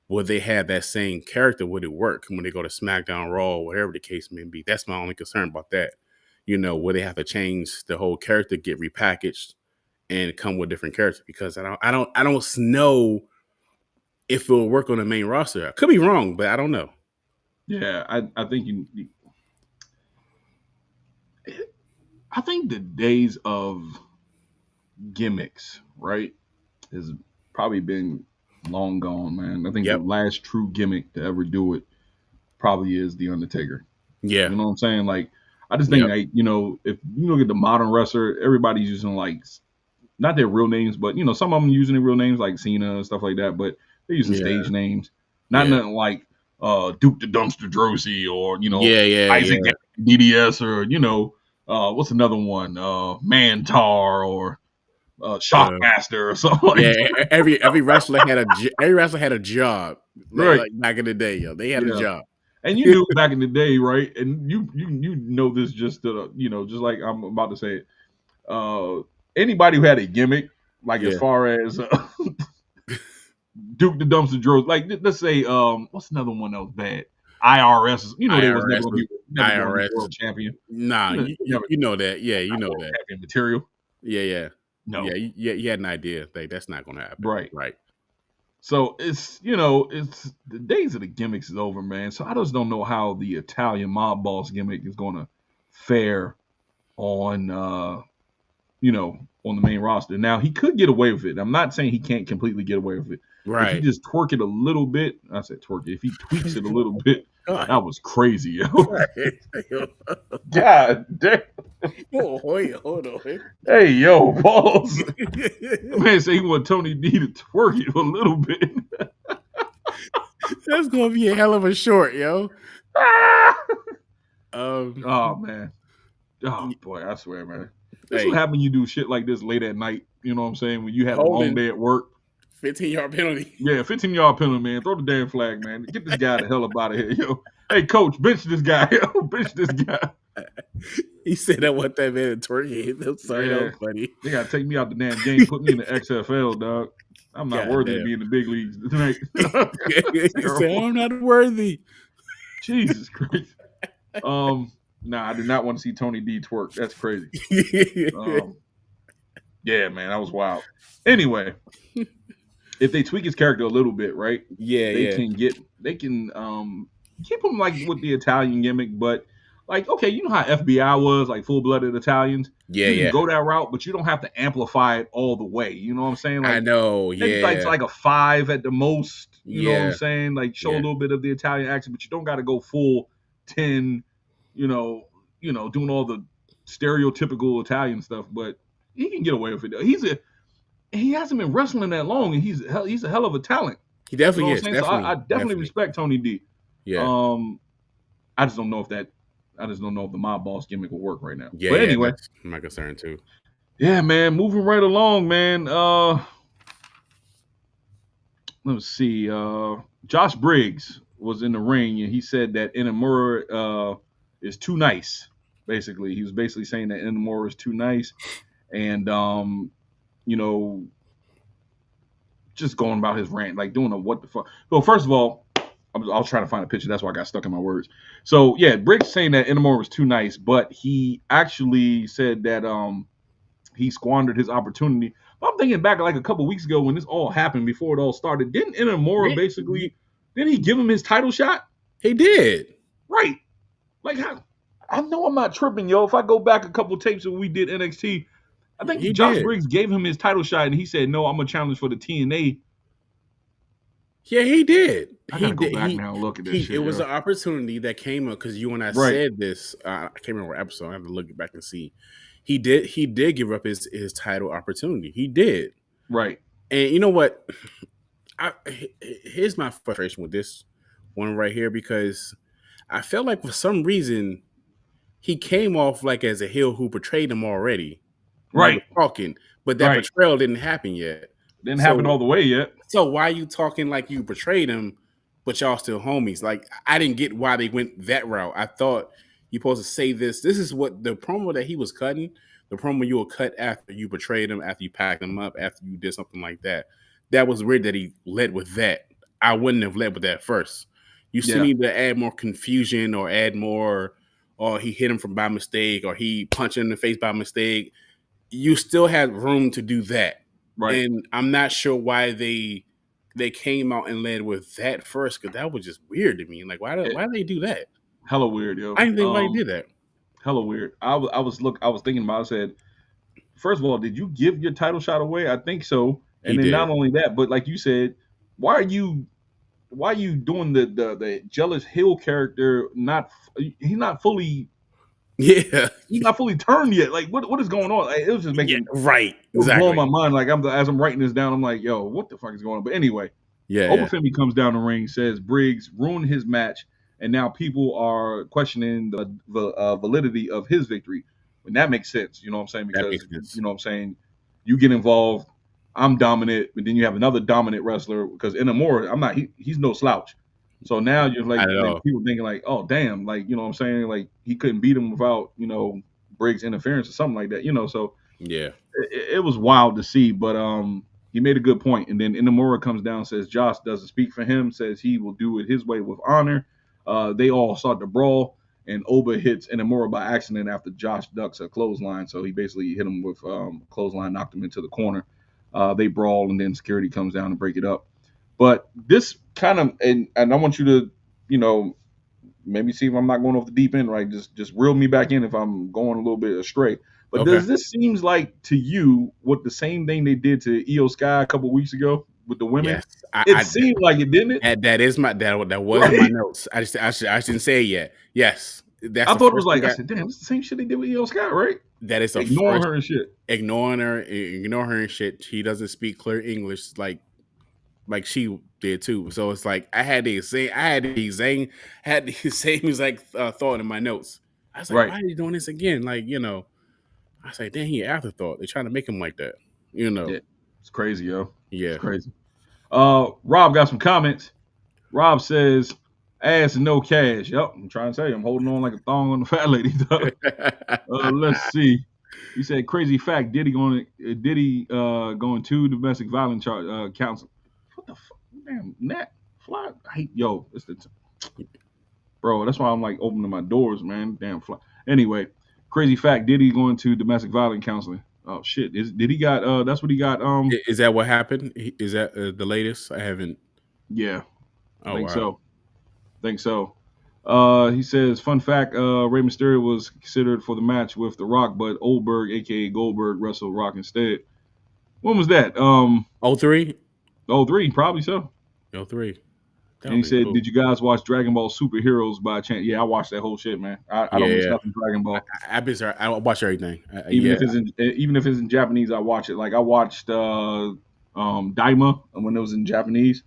will they have that same character? Would it work when they go to SmackDown, Raw, whatever the case may be? That's my only concern about that. You know, will they have to change the whole character, get repackaged, and come with different characters? Because I don't know if it will work on the main roster. I could be wrong, but I don't know. Yeah, I think I think the days of gimmicks, right, has probably been long gone, man. I think the last true gimmick to ever do it probably is the Undertaker. Yeah. You know what I'm saying? Like, I just think, like, you know, if you look at the modern wrestler, everybody's using, like, not their real names, but, you know, some of them using their real names, like Cena and stuff like that, but they're using stage names. Not nothing like Duke the Dumpster Drosy or, you know, Isaac DDS or, you know, what's another one? Mantar or Shockmaster or something like that. Every wrestler had a job. Right. Like back in the day, they had a job. And you knew back in the day, right? And you know this just you know, just like I'm about to say it. Anybody who had a gimmick, like as far as Duke the Dumpster Drove, like let's say what's another one that was bad? IRS, you know, they was never gonna be world champion. Nah, you know that. Yeah, you know that. Champion material. Yeah. No. Yeah, you had an idea. Like, that's not gonna happen. Right. So it's, you know, it's the days of the gimmicks is over, man. So I just don't know how the Italian mob boss gimmick is gonna fare on you know, on the main roster. Now he could get away with it. I'm not saying he can't completely get away with it. Right. If he just twerk it a little bit, I said twerk it. If he tweaks it a little bit, that was crazy, yo. God damn. Oh, hold on. Hey, yo, balls. Man, say he want Tony D to twerk it a little bit. That's gonna be a hell of a short, yo. Oh man. Oh boy, I swear, man. This what happen when you do shit like this late at night. You know what I'm saying? When you had a long day at work. 15-yard penalty. Yeah, 15-yard penalty, man. Throw the damn flag, man. Get this guy the hell up out of here, yo. Hey, coach, bench this guy, yo. Bench this guy. He said I want that man to twerk. I'm sorry, that was funny. They gotta take me out the damn game, put me in the XFL, dog. I'm not worthy to be in the big leagues tonight. He said, I'm not worthy. Jesus Christ. Nah, I did not want to see Tony D twerk. That's crazy. Yeah, man, that was wild. Anyway, if they tweak his character a little bit, right? They can keep him like with the Italian gimmick, but like, okay, you know how FBI was, like full-blooded Italians? You can go that route, but you don't have to amplify it all the way. You know what I'm saying? Like, I know, it's like a 5 at the most. You know what I'm saying? Like, show a little bit of the Italian accent, but you don't got to go full 10, you know, doing all the stereotypical Italian stuff, but he can get away with it. He hasn't been wrestling that long, and he's a hell of a talent. He You know definitely what I'm is. saying? So I definitely Definitely. respect Tony D. Yeah. I just don't know if the mob boss gimmick will work right now. Yeah, But yeah, anyway, that's my concern too. yeah, man, moving right along, man. Let's see. Josh Briggs was in the ring and he said that Inamura is too nice. Basically, he was basically saying that Inamura is too nice, and you know, just going about his rant, like doing a what the fuck. Well, first of all, I was trying to find a picture. That's why I got stuck in my words. So yeah, Briggs saying that Inamura was too nice, but he actually said that he squandered his opportunity. I'm thinking back like a couple weeks ago when this all happened before it all started. Didn't Inamura basically? Didn't he give him his title shot? He did. Right. Like I know I'm not tripping, yo. If I go back a couple tapes when we did NXT, I think He Josh did. Briggs gave him his title shot, and he said, "No, I'm gonna challenge for the TNA." Yeah, he did. I He gotta go did. back now and look at this shit. It was yo. an opportunity that came up because you and I Right. said this. I can't remember what episode. I have to look back and see. He did give up his title opportunity. He did. Right. And you know what? Here's my frustration with this one right here, because I felt like for some reason he came off like as a heel who betrayed him already when he was Right. talking, but that Right. betrayal didn't happen yet. Didn't happen all the way yet. So why you talking like you betrayed him, but y'all still homies? Like, I didn't get why they went that route. I thought you supposed to say this. This is what the promo that he was cutting. The promo you will cut after you betrayed him, after you packed him up, after you did something like that. That was weird that he led with that. I wouldn't have led with that first. You still need to add more confusion or add more, or he hit him from by mistake, or he punched him in the face by mistake. You still had room to do that. Right. And I'm not sure why they came out and led with that first, because that was just weird to me. Like, why did they do that? Hella weird, yo. I didn't think why they did that. Hella weird. I was thinking about. I said, first of all, did you give your title shot away? I think so. And then not only that, but like you said, why are you doing the jealous heel character? He's not fully turned yet. Like what is going on? Like, it was just making right. It was Exactly. blowing my mind. Like as I'm writing this down, I'm like, yo, what the fuck is going on? But anyway, Obafemi comes down the ring, says Briggs ruined his match, and now people are questioning the validity of his victory. And that makes sense, you know what I'm saying? Because you know what I'm saying, you get involved, I'm dominant, but then you have another dominant wrestler. Because Inamura, he's no slouch. So now you're like people thinking like, oh damn, like you know what I'm saying, like he couldn't beat him without Briggs' interference or something like that, So it was wild to see, but he made a good point. And then Inamura comes down, says Josh doesn't speak for him, says he will do it his way with honor. They all start to brawl, and Oba hits Inamura by accident after Josh ducks a clothesline. So he basically hit him with clothesline, knocked him into the corner. They brawl, and then security comes down to break it up. But this kind of, and I want you to, maybe see if I'm not going off the deep end, right? Just reel me back in if I'm going a little bit astray. But does this seem like to you what the same thing they did to Io Sky a couple weeks ago with the women? Yes, it seemed like it, didn't it? That was in my notes. I didn't say it yet. Yes, I thought it was like I said, damn, it's the same shit they did with Io Sky, right? That is ignoring her and shit. Ignoring her and shit. She doesn't speak clear English like she did too. So it's like I had the same exact thought in my notes. I was like, why are you doing this again? Like, I was like, damn, he afterthought. They're trying to make him like that. Yeah, it's crazy, yo. Yeah, it's crazy. Rob got some comments. Rob says, ass and no cash. Yep, I'm trying to tell you, I'm holding on like a thong on the fat lady. Let's see. He said, crazy fact, Diddy going to domestic violence counsel. What the fuck? Damn, Nat fly. It's the bro. That's why I'm like opening my doors, man. Damn fly. Anyway, crazy fact, Diddy going to domestic violence counseling. Oh shit! Did he got? That's what he got. Is that what happened? Is that the latest? I haven't. Yeah, I think wow. so. He says, fun fact: Rey Mysterio was considered for the match with The Rock, but Oldberg, aka Goldberg, wrestled Rock instead. When was that? 03? 03, probably so. 03. And he said, did you guys watch Dragon Ball Superheroes by chance? Yeah, I watched that whole shit, man. I don't miss nothing Dragon Ball. I watch everything. Even if it's in Japanese, I watch it. Like I watched Daima when it was in Japanese.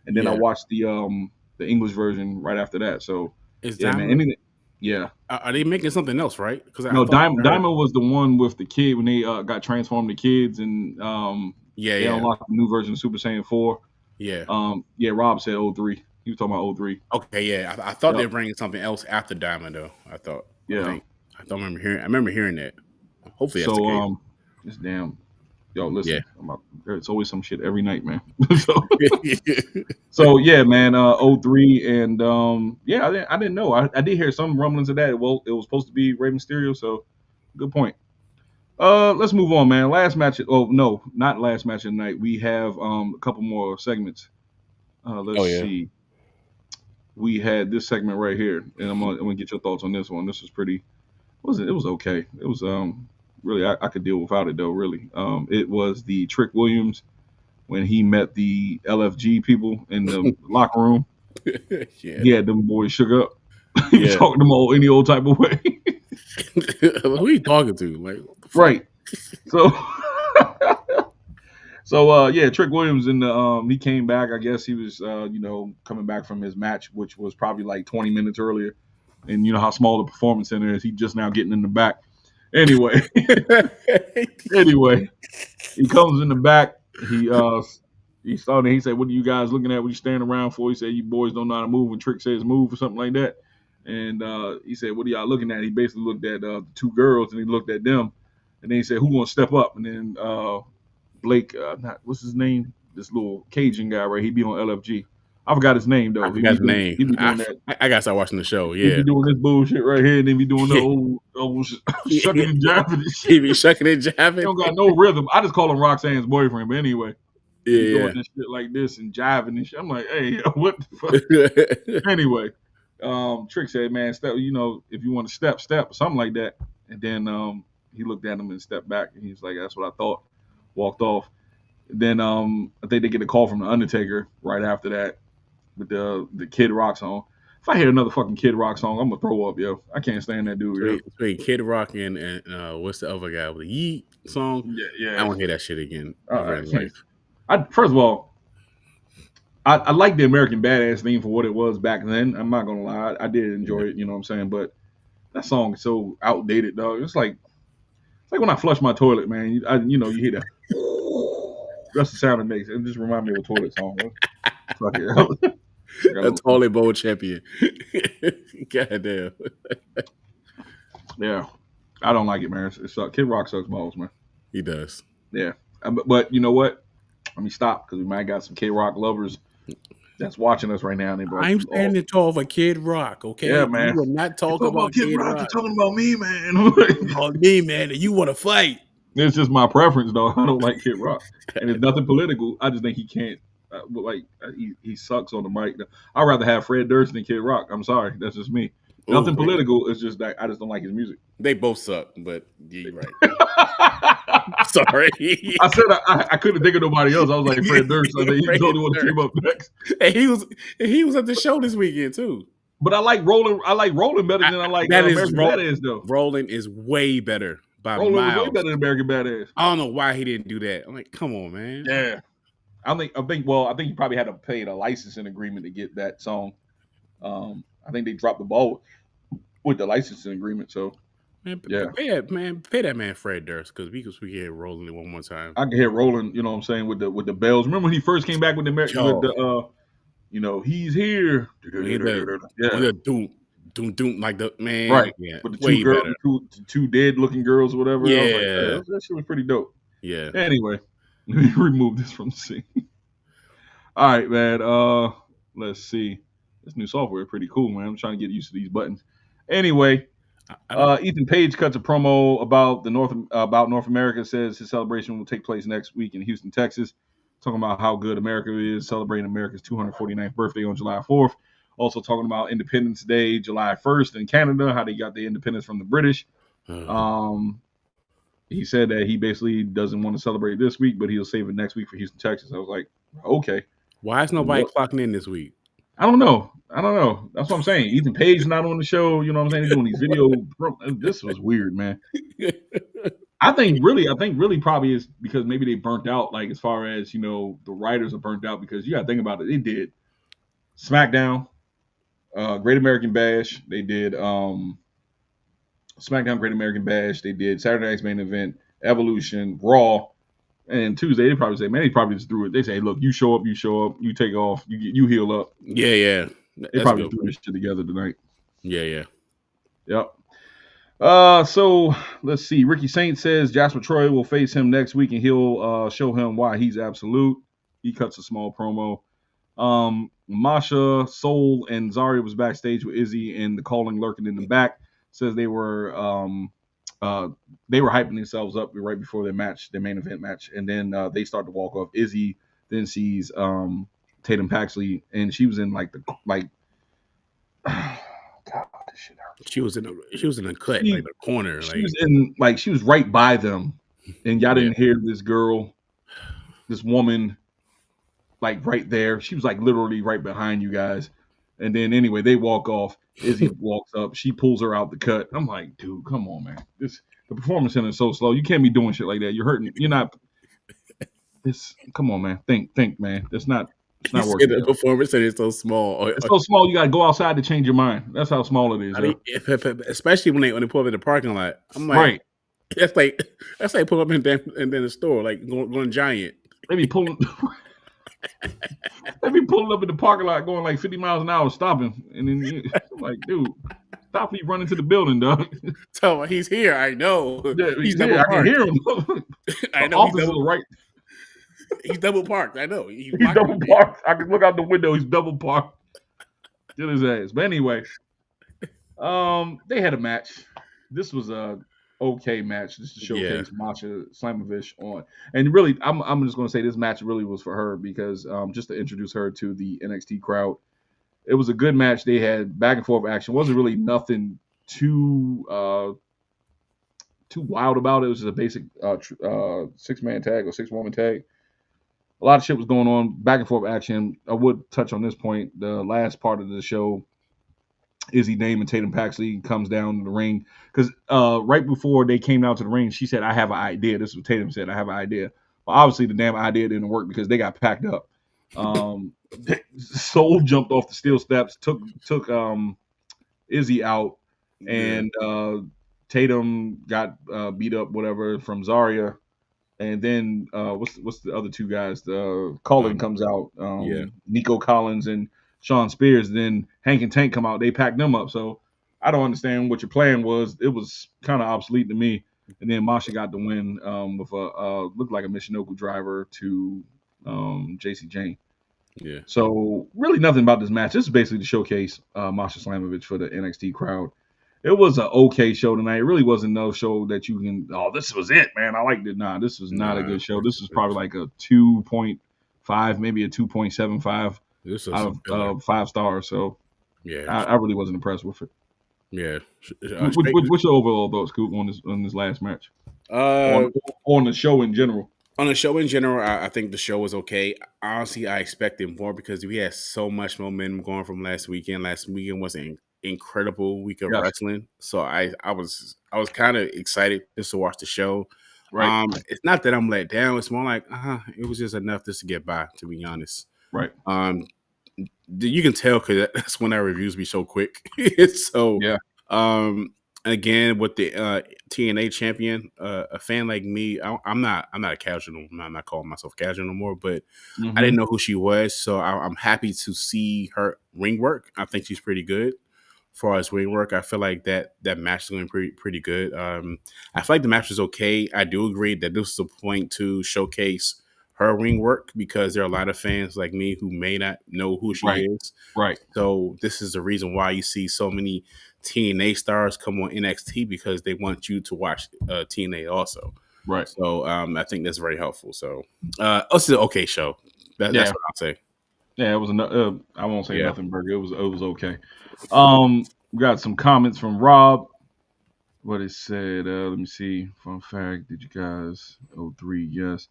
and then I watched the English version right after that. So Is yeah, Diamond? man. Anything, yeah. Are they making something else, right? Because I No, thought Diamond was the one with the kid when they got transformed to kids, and they unlocked the new version of Super Saiyan 4. Yeah. Rob said 03. He was talking about 03. Okay, yeah. I thought they were bringing something else after Diamond, though. I thought. Yeah. I don't remember hearing. I remember hearing that. Hopefully that's the case. This damn. Yo, listen. Yeah. It's always some shit every night, man. So yeah, man. 03 and I didn't know. I did hear some rumblings of that. Well, it was supposed to be Rey Mysterio. So good point. Let's move on, man. Last match. Oh no, not last match of the night. We have a couple more segments. Let's see. We had this segment right here, and I'm gonna get your thoughts on this one. This was pretty. It was okay. It was really I could deal without it though. Really, it was the Trick Williams when he met the LFG people in the locker room. He had them boys shook up. He was talking to them all any old type of way. Who are you talking to? Like, right. So. So Trick Williams in the he came back. I guess he was coming back from his match, which was probably like 20 minutes earlier. And you know how small the performance center is. He just now getting in the back. Anyway, he comes in the back. He started. He said, "What are you guys looking at? What are you standing around for?" He said, "You boys don't know how to move." When Trick says move or something like that. And he said, "What are y'all looking at?" He basically looked at the two girls and he looked at them. And then he said, "Who wants to step up?" And then Blake, what's his name? This little Cajun guy, right? He be on LFG. I forgot his name though. I forgot his name. He be doing that. I gotta start watching the show. Yeah, he be doing this bullshit right here, and then be doing the old shucking and jiving. He be shucking and jiving. He don't got no rhythm. I just call him Roxanne's boyfriend, but anyway, doing this shit like this and jiving and shit. I'm like, hey, what the fuck? Anyway, Trick said, man, step. You know, if you want to step, or something like that. And then he looked at him and stepped back, and he's like, that's what I thought. Walked off. Then I think they get a call from the Undertaker right after that with the Kid Rock song. If I hear another fucking Kid Rock song, I'm gonna throw up, yo. I can't stand that dude. Wait, Kid Rock and what's the other guy with the Yeet song? Yeah. I won't hear that shit again. First of all, I like the American Badass theme for what it was back then. I'm not gonna lie, I did enjoy it. You know what I'm saying? But that song is so outdated, dog. It's like when I flush my toilet, man. You hear that. That's the sound it makes. It just reminds me of a toilet song. A toilet bowl champion. Goddamn. Yeah, I don't like it, man. It sucks. Kid Rock sucks balls, man. He does. Yeah, but you know what? Let me stop because we might got some Kid Rock lovers that's watching us right now. And I'm standing tall for Kid Rock, okay? Yeah, man. You will not talk about Kid Rock. You're talking about me, man. About me, man. And you want to fight. It's just my preference, though. I don't like Kid Rock. And it's nothing political. I just think he can't. He sucks on the mic. I'd rather have Fred Durst than Kid Rock. I'm sorry. That's just me. Nothing political. It's just that I just don't like his music. They both suck, but you're right. Sorry. I said I couldn't think of nobody else. I was like Fred Durst. I think he's the only one that came up next. And he was at the show this weekend too. But I like Roland. I like Roland better than I like American Badass though. Roland is way better by Roland miles. was way better than American Badass. I don't know why he didn't do that. I'm like, come on, man. Yeah. I think you probably had to pay the licensing agreement to get that song. I think they dropped the ball with the licensing agreement. So pay that man Fred Durst because we can hear Roland one more time. I can hear Roland, you know what I'm saying, with the bells. Remember when he first came back with the he's here. Yeah, doom like the man. Right. Yeah. With the two dead looking girls or whatever. Yeah. I was like, that shit was pretty dope. Yeah. Anyway, let me remove this from the scene. All right, man. Let's see. This new software is pretty cool, man. I'm trying to get used to these buttons. Anyway, Ethan Page cuts a promo about North America. Says his celebration will take place next week in Houston, Texas. Talking about how good America is, celebrating America's 249th birthday on July 4th. Also talking about Independence Day, July 1st in Canada, how they got the independence from the British. He said that he basically doesn't want to celebrate this week, but he'll save it next week for Houston, Texas. I was like, okay. Why is nobody clocking in this week? I don't know. That's what I'm saying. Ethan Page not on the show. You know what I'm saying? He's doing these video. This was weird, man. I think really probably is because maybe they burnt out. Like as far as the writers are burnt out because you got to think about it. They did SmackDown, Great American Bash. They did SmackDown, Great American Bash. They did Saturday Night's Main Event, Evolution, Raw, and Tuesday. They probably say, man, they probably just threw it. They say, look, you show up, you take off, you heal up. Yeah. They probably threw this shit together tonight. Yeah. Yep. So let's see. Ricky Saint says Jasper Troy will face him next week, and he'll show him why he's absolute. He cuts a small promo. Masha, Soul, and Zarya was backstage with Izzy, and the calling lurking in the back says they were hyping themselves up right before their match, their main event match, and then they start to walk off. Izzy then sees Tatum Paxley, and she was in God, this shit hurts. She was in a cut, like the corner. She was right by them, and y'all didn't hear this girl, this woman, like right there. She was like literally right behind you guys. And then anyway, they walk off. Izzy walks up. She pulls her out the cut. I'm like, dude, come on, man. The performance center is so slow. You can't be doing shit like that. You're hurting. You're not. Come on, man. Think, man. It's not working. The performance center is so small. It's so small. You got to go outside to change your mind. That's how small it is. Especially when they pull up in the parking lot. I'm like, right. That's like pull up in the store, like going Giant. They be pulling. They be pulling up in the parking lot going like 50 miles an hour, stopping. And then I'm like, dude, stop me running to the building, dog. So he's here. I know. Yeah, he's here. I can hear him. I know. He's double right. He's double parked. I know. He's double parked. I can look out the window. He's double parked. Get his ass. But anyway, they had a match. This was a okay match just to showcase Masha Slamovich on. And really, I'm just going to say this match really was for her because just to introduce her to the NXT crowd. It was a good match. They had back and forth action. Wasn't really nothing too wild about it. It was just a basic 6-man tag or 6-woman tag. A lot of shit was going on, back and forth action. I would touch on this point. The last part of the show, Izzy Dame and Tatum Paxley comes down to the ring because right before they came down to the ring, she said, "I have an idea." This is what Tatum said, "I have an idea." But obviously, the damn idea didn't work because they got packed up. Soul jumped off the steel steps, took Izzy out, and Tatum got beat up, whatever, from Zarya. And then what's the other two guys? Colin comes out, Nico Collins and Sean Spears. Then Hank and Tank come out. They packed them up. So I don't understand what your plan was. It was kind of obsolete to me. And then Masha got the win with a looked like a Michinoku driver to Jacy Jayne. Yeah. So really nothing about this match. This is basically to showcase Masha Slamovich for the NXT crowd. It was an okay show tonight. It really wasn't no show that you can, this was it, man. I liked it. Nah, this was not a good show. This was probably like a 2.5, maybe a 2.75 out of 5 stars. So yeah, I really wasn't impressed with it. Yeah. What's your overall thoughts, Scoop, on this last match? On the show in general. On the show in general, I think the show was okay. Honestly, I expected more because we had so much momentum going from last weekend. Last weekend was an incredible week of wrestling, so I was kind of excited just to watch the show. Right. It's not that I'm let down. It's more like it was just enough just to get by, to be honest. Right. You can tell because that's when our reviews be so quick. So yeah. Again, with the TNA champion, a fan like me, I'm not a casual. I'm not calling myself casual no more. But I didn't know who she was, so I'm happy to see her ring work. I think she's pretty good. As far as ring work, I feel like that match is going pretty good. I feel like the match was okay. I do agree that this is a point to showcase her ring work because there are a lot of fans like me who may not know who she is. Right. So this is the reason why you see so many TNA stars come on NXT because they want you to watch TNA also. Right. So I think that's very helpful. So it's an okay show. That's what I'll say. Yeah, it was. I won't say nothing, Burger. It was okay. We got some comments from Rob. What it said. Let me see. Fun fact. Did you guys? 03. Yes.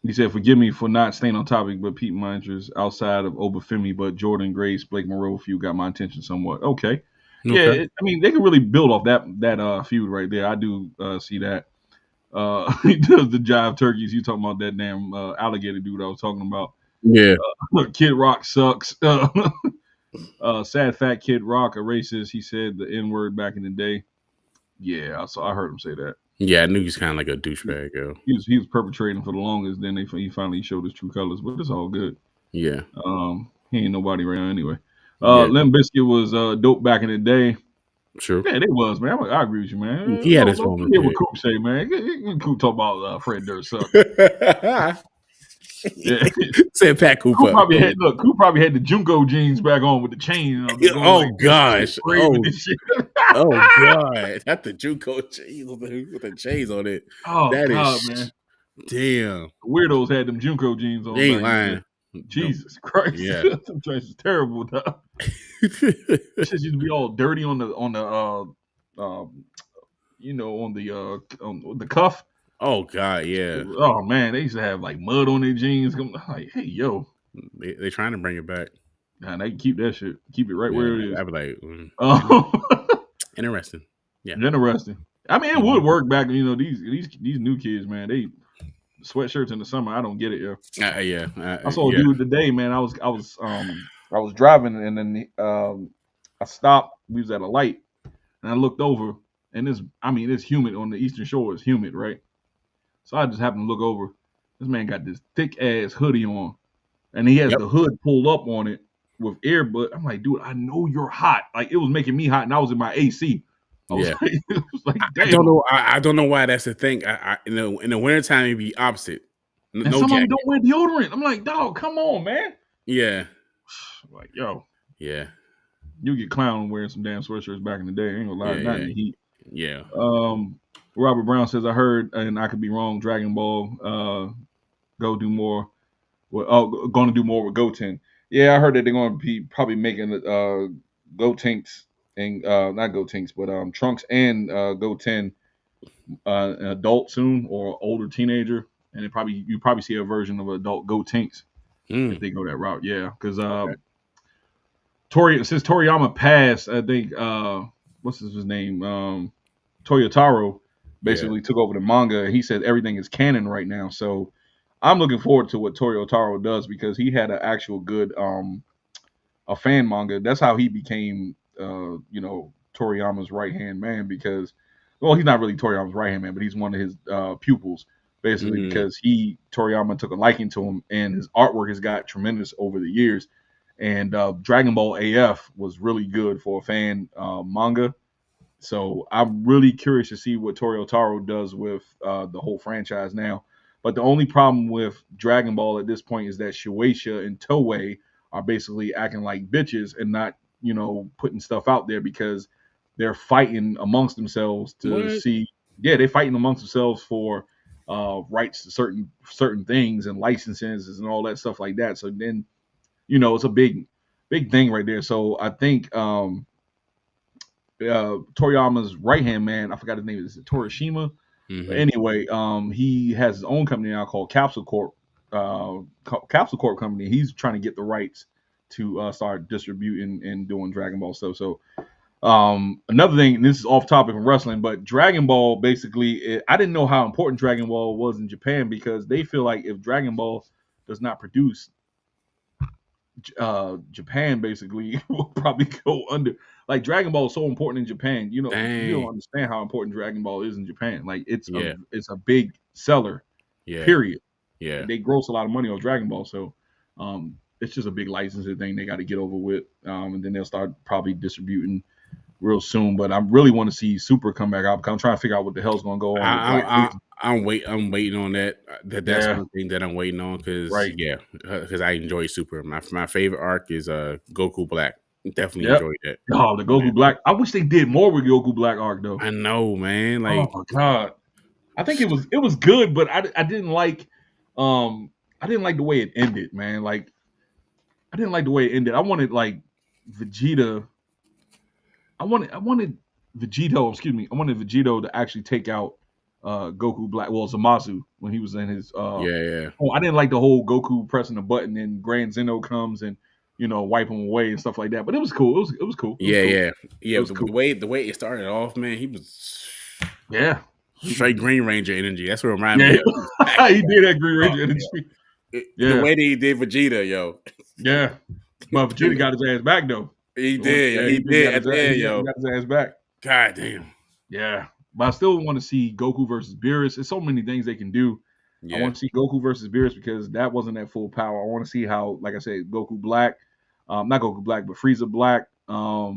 He said, "Forgive me for not staying on topic, but piqued my interest outside of Obafemi, but Jordynne Grace, Blake Monroe, few got my attention somewhat." Okay. Yeah, I mean, they can really build off that feud right there. I do see that. He does the jive turkeys. You talking about that damn alligator dude I was talking about? Yeah. Kid Rock sucks. Sad fat Kid Rock, a racist. He said the N word back in the day. Yeah, I heard him say that. Yeah, I knew he's kind of like a douchebag, yo. He was perpetrating for the longest. Then he finally showed his true colors, but it's all good. Yeah. He ain't nobody around anyway. Yeah. Limp Bizkit was dope back in the day. True. Yeah, it was, man. I agree with you, man. He had his moment. What Coop say, man. Coop talk about Fred Durst suck. Yeah. Said Pat Cooper. Coop probably had the Junko jeans back on with the chain. Oh gosh. Oh god. That's the Junko jeans with the chains on it. Oh that God, is, man. Damn. Weirdos had them Junko jeans on. They ain't lying. Jesus Christ. Yeah. Them joints is terrible, dog. Shit used to be all dirty on the on the cuff. Oh god, yeah. Oh man, they used to have like mud on their jeans. I'm like, hey, yo. They trying to bring it back. Nah, they keep that shit. Keep it right where it is. I'd be like, interesting. Yeah. Interesting. I mean, it would work back, these new kids, man, they sweatshirts in the summer. I don't get it, yo. I saw a dude today, man. I was driving and then I stopped. We was at a light and I looked over and it's humid on the Eastern Shore. It's humid, right? So I just happened to look over. This man got this thick ass hoodie on, and he has the hood pulled up on it with air. But I'm like, dude, I know you're hot. Like it was making me hot, and I was in my AC. It was like, damn. I don't know why that's the thing. In the wintertime, it'd be opposite. And some of them don't wear deodorant. I'm like, dog, come on, man. Yeah. Like, yo. Yeah. You get clown wearing some damn sweatshirts back in the day. I ain't gonna lie, not in the heat. Yeah. Robert Brown says, I heard, and I could be wrong, Dragon Ball go do more. Going to do more with Goten. Yeah, I heard that they're going to be probably making Gotenks and not Gotenks, but Trunks and Goten an adult soon or older teenager, and you probably see a version of adult Gotenks if they go that route. Yeah, because since Toriyama passed, I think what's his name? Toyotaro basically took over the manga. He said everything is canon right now. So I'm looking forward to what Toyotaro does because he had an actual good a fan manga. That's how he became Toriyama's right hand man because he's not really Toriyama's right hand man, but he's one of his pupils basically because Toriyama took a liking to him and his artwork has got tremendous over the years. And Dragon Ball AF was really good for a fan manga. So I'm really curious to see what Toyotaro does with the whole franchise now. But the only problem with Dragon Ball at this point is that Shueisha and Toei are basically acting like bitches and not, putting stuff out there because they're fighting amongst themselves to see. Yeah, they're fighting amongst themselves for rights to certain things and licenses and all that stuff like that. So then, it's a big thing right there. So I think Toriyama's right hand man, I forgot his name, is it Torishima? But anyway, he has his own company now called Capsule Corp. Capsule Corp company. He's trying to get the rights to start distributing and doing Dragon Ball stuff. So another thing, and this is off topic from wrestling, but Dragon Ball basically, I didn't know how important Dragon Ball was in Japan because they feel like if Dragon Ball does not produce, Japan basically will probably go under. Like Dragon Ball is so important in Japan. You don't understand how important Dragon Ball is in Japan. Like it's a big seller. Yeah. Period. Yeah. They gross a lot of money on Dragon Ball, so it's just a big licensing thing they got to get over with, and then they'll start probably distributing real soon. But I really want to see Super come back out because I'm trying to figure out what the hell's going to go on. I'm waiting on that. That's one thing that I'm waiting on because I enjoy Super. My favorite arc is Goku Black. Definitely enjoyed that. Oh, the Goku Black. I wish they did more with Goku Black arc though. I know, man. Like, oh my god, I think it was good, but I didn't like the way it ended, man. Like, I didn't like the way it ended. I wanted like Vegeta. I wanted Vegito. Excuse me. I wanted Vegito to actually take out Goku Black. Well, Zamasu when he was in his. Oh, I didn't like the whole Goku pressing the button and Grand Zeno comes and wipe them away and stuff like that. But it was cool. It was cool. Yeah. It was The cool. way it started off, man, he was straight Green Ranger energy. That's what reminded me of. He did that Green Ranger energy. The way that he did Vegeta, yo. Yeah. But Vegeta got his ass back, though. He did. He did at the end, yo. He got his ass back. God damn. Yeah. But I still want to see Goku versus Beerus. There's so many things they can do. Yeah. I want to see Goku versus Beerus because that wasn't at full power. I want to see how, like I said, Goku Black, not Goku Black, but Frieza Black. I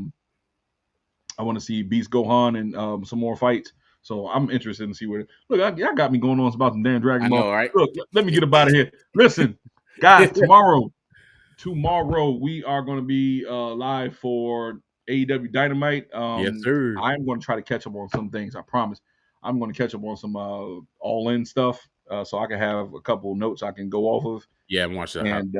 want to see Beast Gohan and some more fights. So I'm interested in see where. Look, y'all got me going on about some damn Dragon Ball. I know, right? Look, let me get up out of here. Listen, guys, tomorrow we are going to be live for AEW Dynamite. Yes, sir. I'm going to try to catch up on some things. I promise. I'm going to catch up on some all-in stuff, so I can have a couple notes I can go off of. Yeah, I'm watching and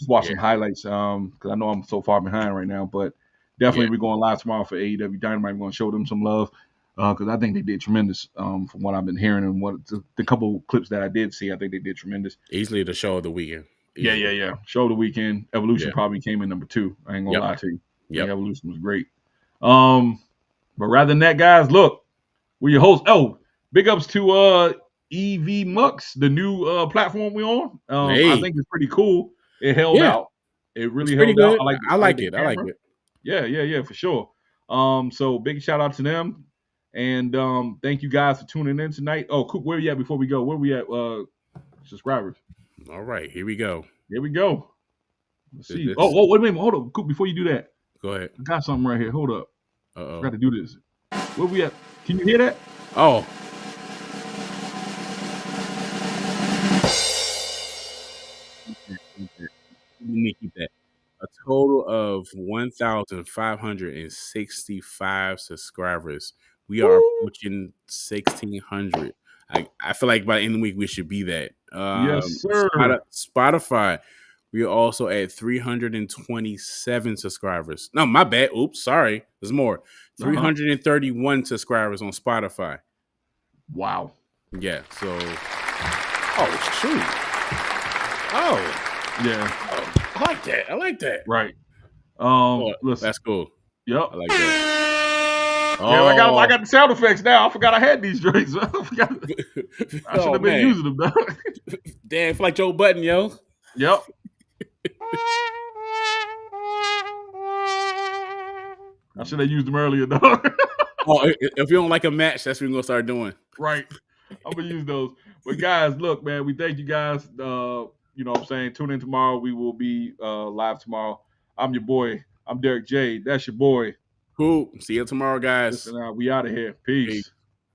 watch some highlights because I know I'm so far behind right now. But definitely, we're going live tomorrow for AEW Dynamite. We're going to show them some love because I think they did tremendous from what I've been hearing and what the couple clips that I did see. I think they did tremendous. Easily the show of the weekend. Yeah. Show of the weekend. Evolution probably came in number 2. I ain't gonna lie to you. Yeah, Evolution was great. But rather than that, guys, look, we're your hosts. Oh, big ups to EV Mux, the new platform we're on. I think it's pretty cool. It held out. It really held out. I like it. Yeah, for sure. So big shout out to them. And thank you guys for tuning in tonight. Oh, Coop, where we at before we go? Where we at, subscribers? All right, here we go. Let's see. Oh, wait a minute. Hold up. Coop, before you do that. Go ahead. I got something right here. Hold up. I got to do this. Where we at? Can you hear that? Oh. Let me keep that. A total of 1,565 subscribers. We are approaching 1,600. I feel like by the end of the week we should be that. Yes, sir. Spotify. We are also at 327 subscribers. No, my bad. Oops, sorry. There's more. 331 subscribers on Spotify. Wow. Yeah. So. Oh, shoot. Oh. Yeah. Oh, I like that. Right. Listen. That's cool. Yep. I like that. Yeah, I got the sound effects now. I forgot I had these drinks. I should have been using them. Damn, it's like Joe Budden, yo. Yep. I should have used them earlier, though. If you don't like a match, that's what we're going to start doing. Right. I'm going to use those. But, guys, look, man, we thank you guys. You know what I'm saying? Tune in tomorrow. We will be live tomorrow. I'm your boy. I'm Derek J. That's your boy. Cool. See you tomorrow, guys. Listen, we out of here. Peace.